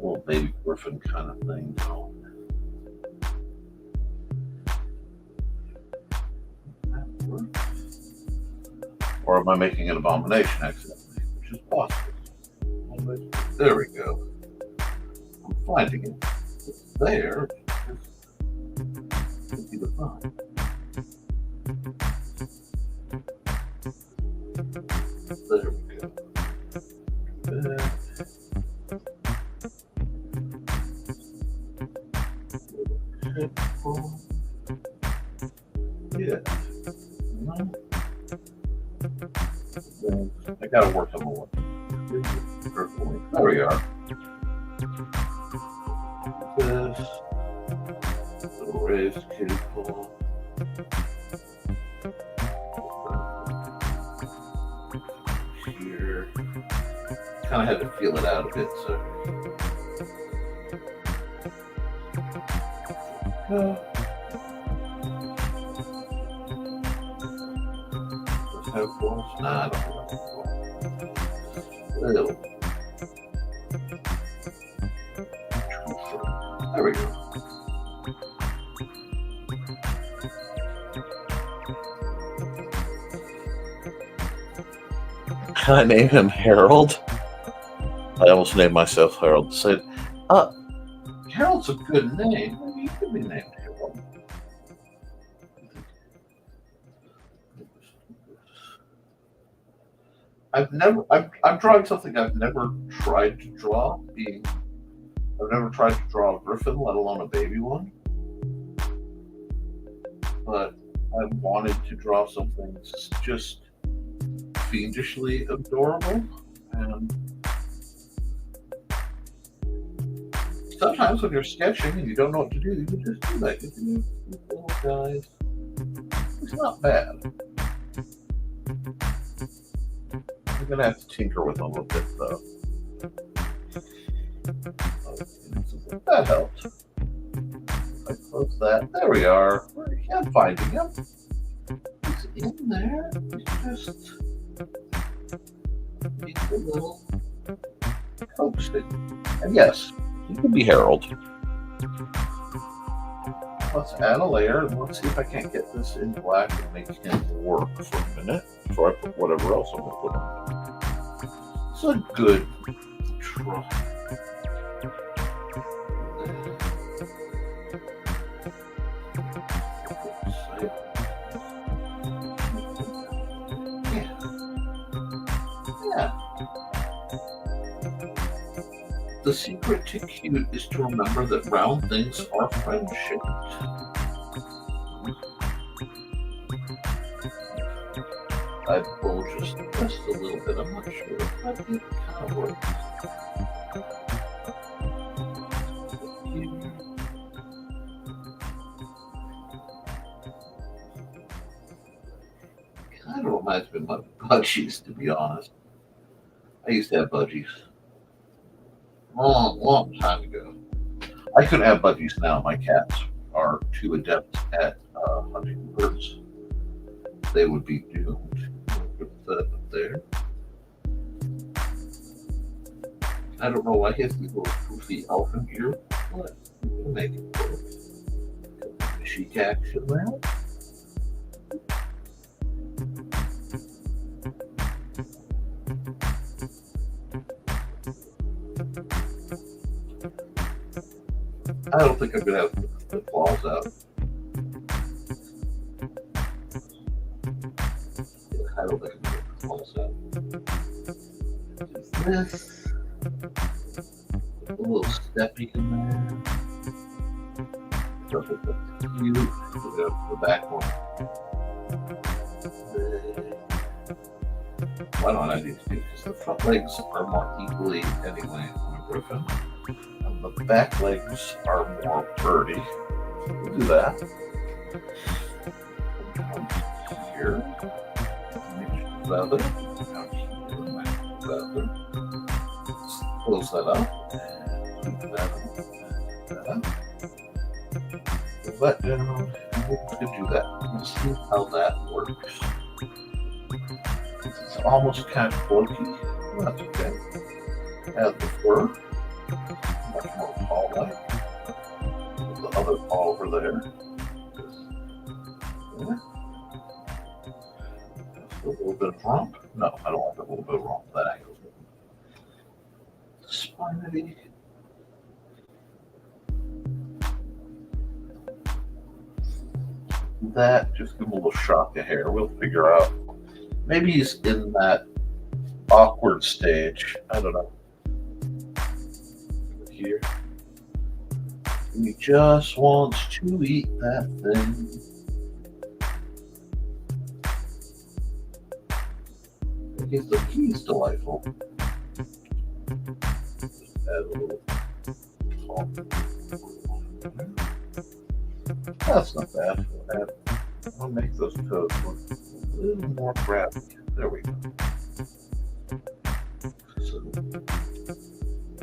Little baby Griffin kind of thing. Or am I making an abomination accidentally? Which is possible. There we go. I'm finding it. It's there. It's either fine. There we go. Yeah. No. I gotta work on more. There we are. This little raised kitty paw. Here. Kind of had to feel it out a bit, so. Have balls? Nah, I don't have balls. There we go. Can I name him Harold? I almost named myself Harold. Said, Harold's a good name. Maybe you could be named Harold. I'm drawing something I've never tried to draw. I've never tried to draw a griffin, let alone a baby one. But I wanted to draw something just fiendishly adorable, and Sometimes when you're sketching and you don't know what to do, you can just do that. You can do these little guys. It's not bad. I'm gonna have to tinker with them a little bit though. That helped. I close that. There we are. I'm finding him. He's in there. He's just a little coaxing. And yes, he can be Harold. Let's add a layer and let's see if I can't get this in black and make him work for a minute before I put whatever else I'm going to put on. It's a good try. Yeah. The secret to cute is to remember that round things are friend-shaped. I bulge just a little bit. I'm not sure if that kind of works. Kind of reminds me of my budgies, to be honest. I used to have budgies. Long time ago. I couldn't have budgies now. My cats are too adept at hunting birds. They would be doomed. Put that up there. I don't know why he has these little goofy elephant ear, but we'll make it work. Chic action there. I don't think I'm going to have the claws out. Yeah, I don't think I'm going to have the claws out. This. A little steppy in there. Perfect. That's cute. We'll go to the back one. Why don't I do this? Because the front legs are more equally anyway on a griffin. The back legs are more birdy. We'll do that. Here. Feather. Feather. Close that up. Pull that down. We can do that. Let's see how that works. It's almost kind of bulky. That's okay. Add the fur. Much more paw-like. The other paw over there. Yeah. A little bit of rump. No, I don't want a little bit of rump. That angle. Spinety. That, just give him a little shock of hair. We'll figure out. Maybe he's in that awkward stage. I don't know. Here. He just wants to eat that thing. He's delightful. Just add a little salt. That's not bad. I'll make those toes look a little more graphic. There we go. So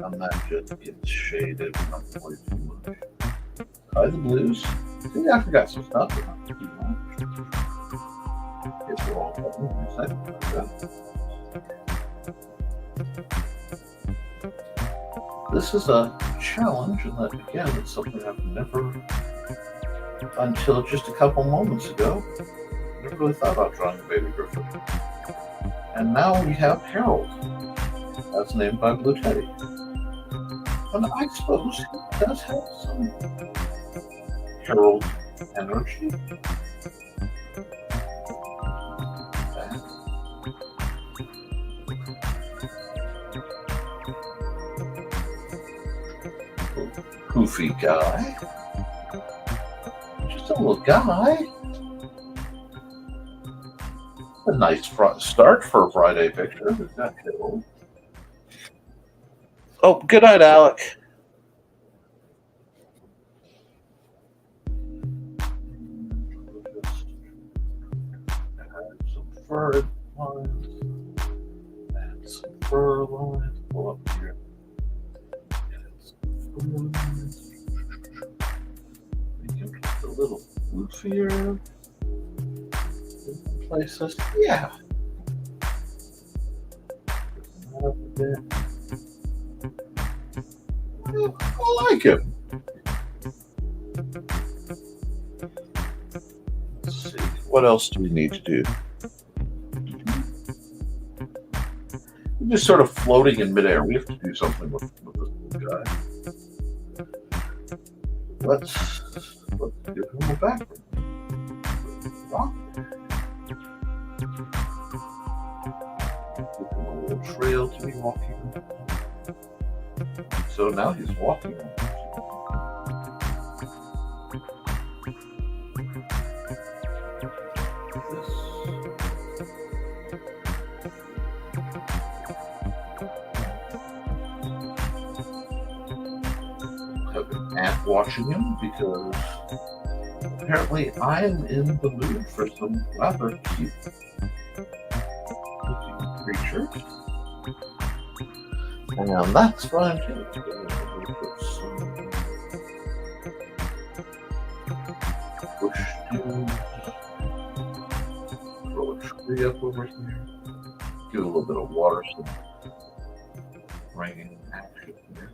I'm not just getting shaded, not way too much. Try the blues. See, I forgot some stuff. Not too much. It's all This is a challenge, and that again, it's something I've never, until just a couple moments ago, never really thought about drawing a baby griffin. And now we have Harold, as named by Blue Teddy. And I suppose he does have some Harold energy. Goofy guy. Just a little guy. A nice start for a Friday picture. We've got Harold. Oh, good night, Alec. fur lines and some fur lines. Pull up here. Make him just a little floofier in places. Yeah. A bit. I like it. Let's see. What else do we need to do? We're just sort of floating in midair. We have to do something with this little guy. Let's give him a back. Give him a little trail to be walking. So now he's walking. Have an ant watching him because apparently I'm in the mood for some rather cute looking creatures. And that's fine too. Put some bush dunes. Throw a tree up over here. Give it a little bit of water, some raining action here.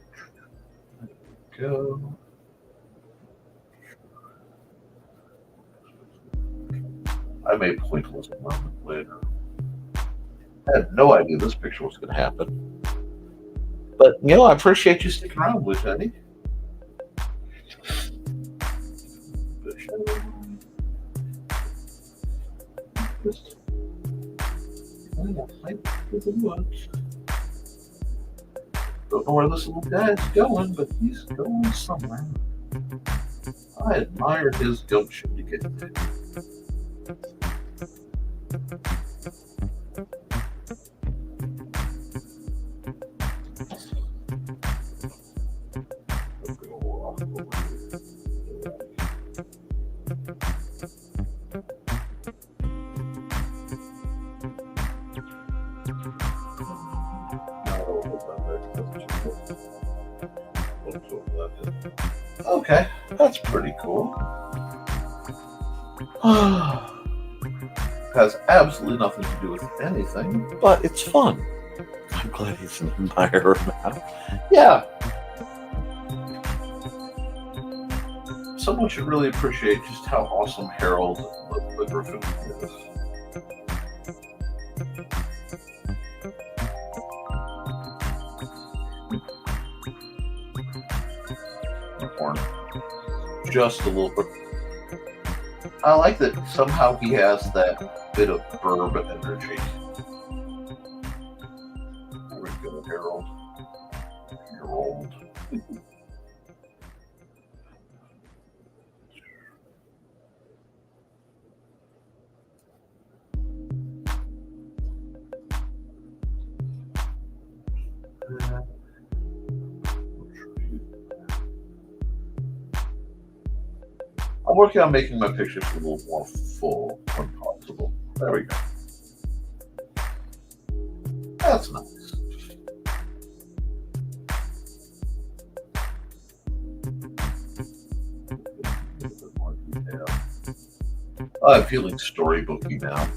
There we go. I may pointless a moment later. I had no idea this picture was going to happen. But, I appreciate you sticking around with Eddie. Just don't know where this little guy's going, but he's going somewhere. I admire his gumption to get there. Okay, that's pretty cool. Has absolutely nothing to do with anything, but it's fun. I'm glad he's an admirer now. Yeah. Someone should really appreciate just how awesome Harold the Griffin is. Just a little bit. I like that somehow he has that bit of burb energy. There we go, Harold. You're old. I'm working on making my pictures a little more full when possible. There we go. That's nice. A bit more detail. I'm feeling storybooky now.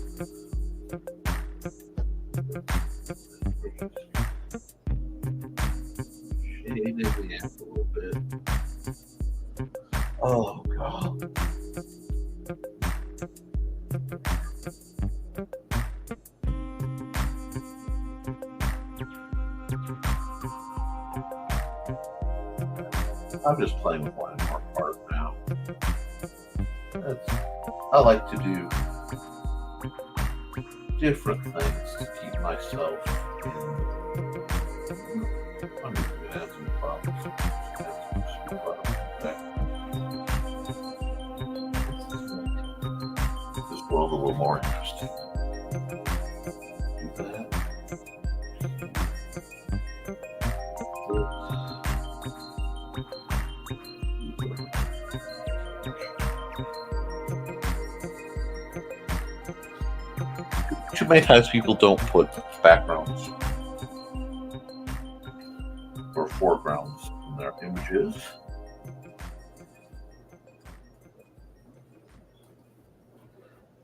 Shading the amp a little bit. Oh, God. I'm just playing with my art now. I like to do different things to keep myself in. I'm going to have some problems. This world a little more interesting. Do that. Too many times people don't put backgrounds or foregrounds in their images.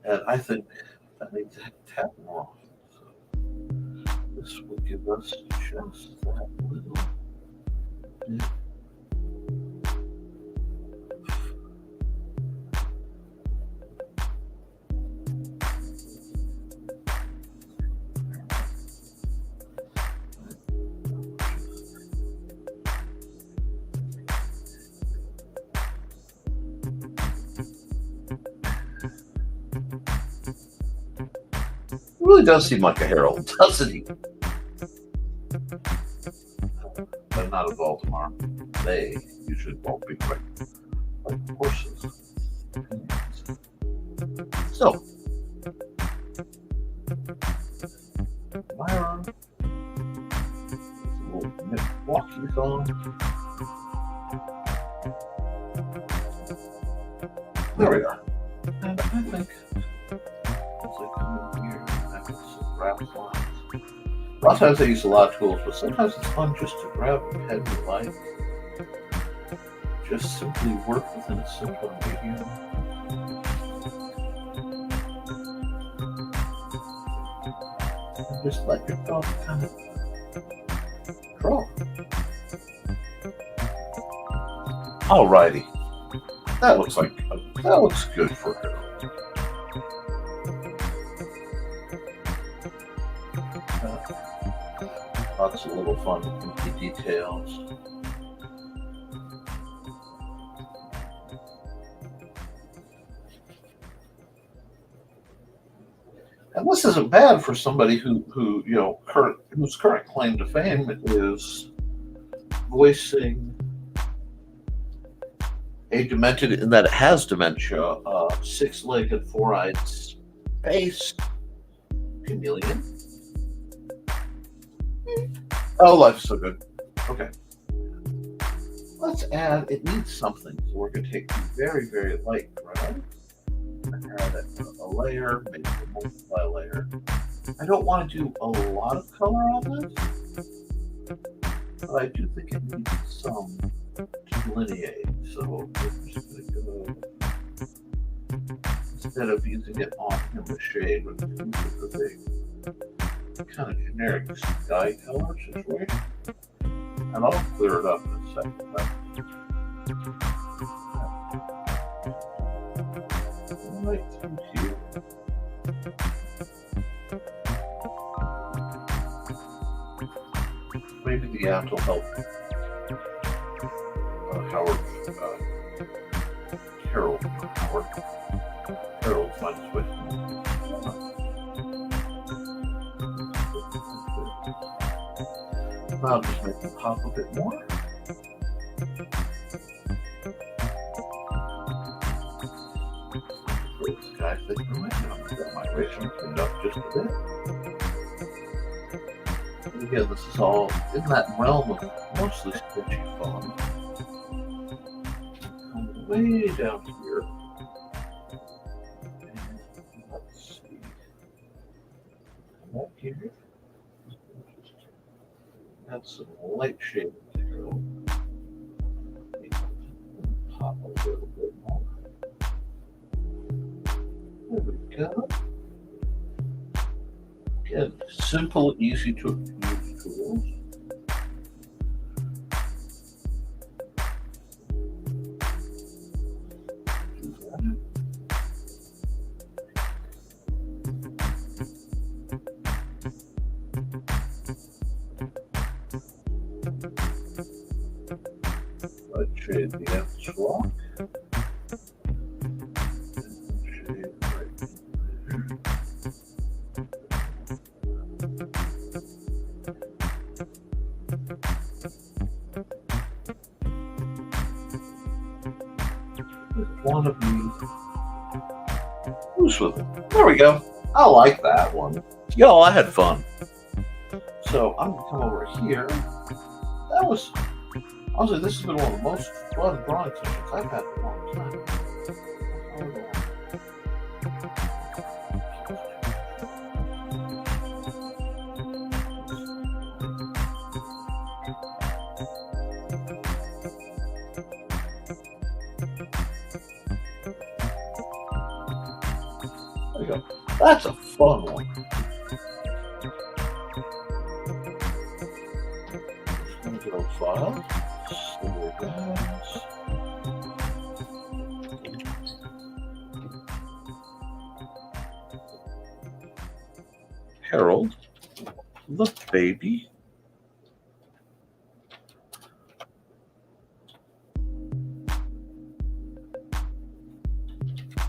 And I think that needs to tap more often. So this will give us just that little bit. Really does seem like a herald, doesn't he? But not a Valdemar. They usually won't be quick, like horses. So, Myra, a little Milwaukee song. There we are. And I think as I come in here, I can some rap lines. A lot of times I use a lot of tools, but sometimes it's fun just to grab a pen you like. Just simply work within a simple medium. And just let your thoughts kind of draw. Alrighty. That looks good for her. Lots of little fun funky details. And this isn't bad for somebody whose current claim to fame is voicing a demented, in that it has dementia, six-legged, four-eyed space chameleon. Oh, life's so good. Okay. Let's add, it needs something. So we're going to take the very, very light brown and add a layer, maybe a multiply layer. I don't want to do a lot of color on this, but I do think it needs some to delineate. So we're just going to go, instead of using it on him with shade, we're going to use it with a kind of generic sky color situation. And I'll clear it up in a second. Right through here. Maybe the app will help Harold find his way. I'll just make it pop a bit more. Sky thicker right now. I've got my ratio cleaned up just a bit. And again, this is all in that realm of mostly sketchy fun. Coming way down here. And let's see. Come up here. Add some light shade material. Pop a little bit more. There we go. Again, simple, easy to use tools. Do that. Let's shade the F's rock. Shade right there. Just want to be loose with it. There we go. I like that one. Yo, I had fun. So I'm gonna come over here. That was, honestly, this has been one of the most fun drawing sessions I've had in a long time. There you go. That's a fun one. Just going to go file. Save as. Harold, the baby.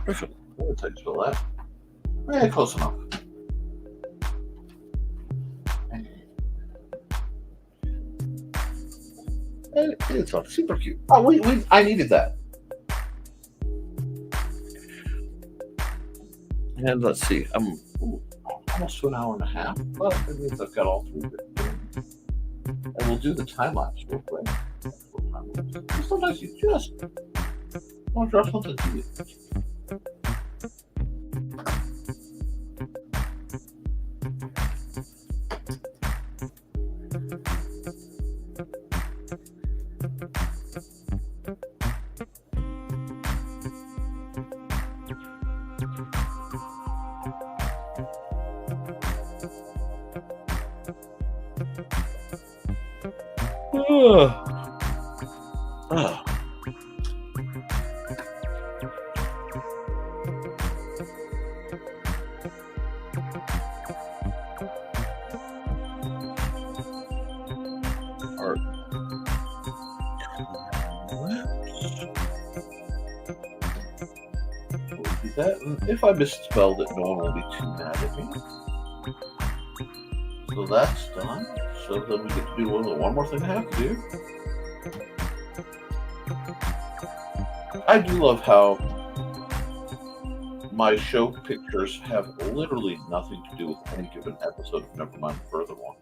Perfect. We'll take for that. Yeah, close enough. And it's super cute. Oh, I needed that. And let's see. I'm almost to an hour and a half. Well, that means I've got all three bits. And we'll do the time lapse real quick. Sometimes you just want to draw something to you. If I misspelled it, no one will be too mad at me. So that's done. So then we get to do one more thing I have to do. I do love how my show pictures have literally nothing to do with any given episode of Nevermind the Further One.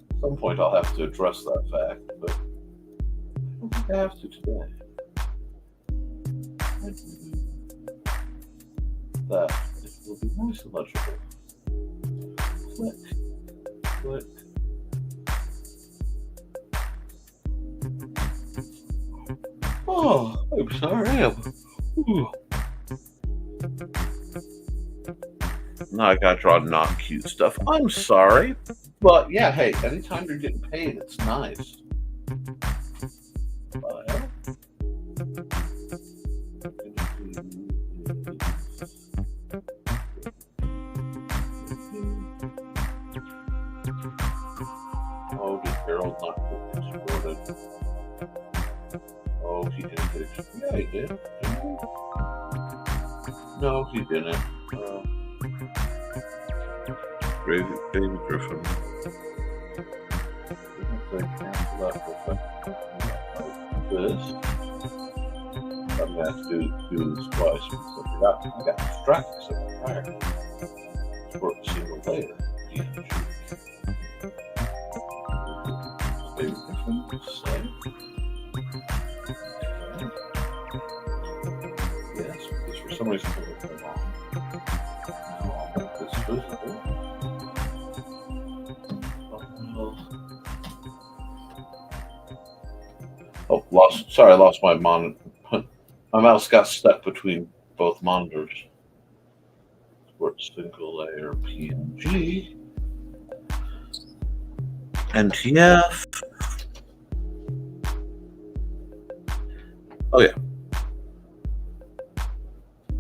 At some point I'll have to address that fact, but I don't think I have to today. That it will be nice and legible. Click, click. Oh, I'm sorry. Ooh. Now I gotta draw not cute stuff. I'm sorry. But yeah, hey, anytime you're getting paid, it's nice. Oh, did Harold not get exploded? Oh, he didn't get exploded. Yeah, he did. No, he didn't. Baby Griffin. This. I'm gonna have to do this twice because I got distracted so tired. Work single layer. Baby Griffin, save. Yes, because for some reason it's going on. Now I'll make this visible. Oh, I lost my monitor. My mouse got stuck between both monitors. Work single layer PNG. NTF. Oh yeah.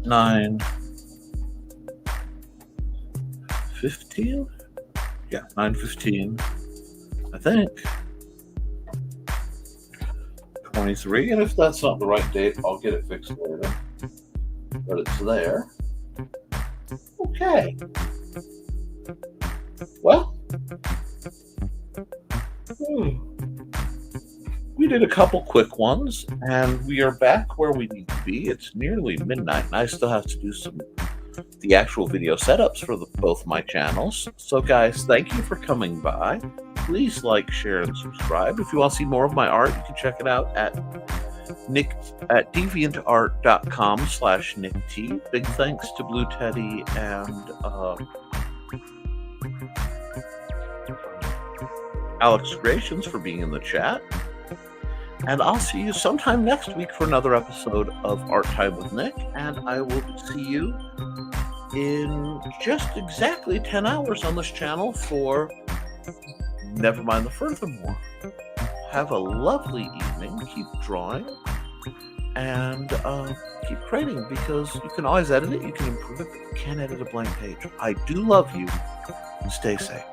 9:15? Yeah, 9:15. I think. 23, and if that's not the right date, I'll get it fixed later. But it's there. Okay. Well, we did a couple quick ones, and we are back where we need to be. It's nearly midnight, and I still have to do the actual video setups for both my channels. So, guys, thank you for coming by. Please like, share, and subscribe. If you want to see more of my art, you can check it out at deviantart.com/NickT. Big thanks to Blue Teddy and Alex Creations for being in the chat. And I'll see you sometime next week for another episode of Art Time with Nick. And I will see you in just exactly 10 hours on this channel for Never Mind the Furthermore. Have a lovely evening. Keep drawing. And keep creating, because you can always edit it, you can improve it, but you can't edit a blank page. I do love you. Stay safe.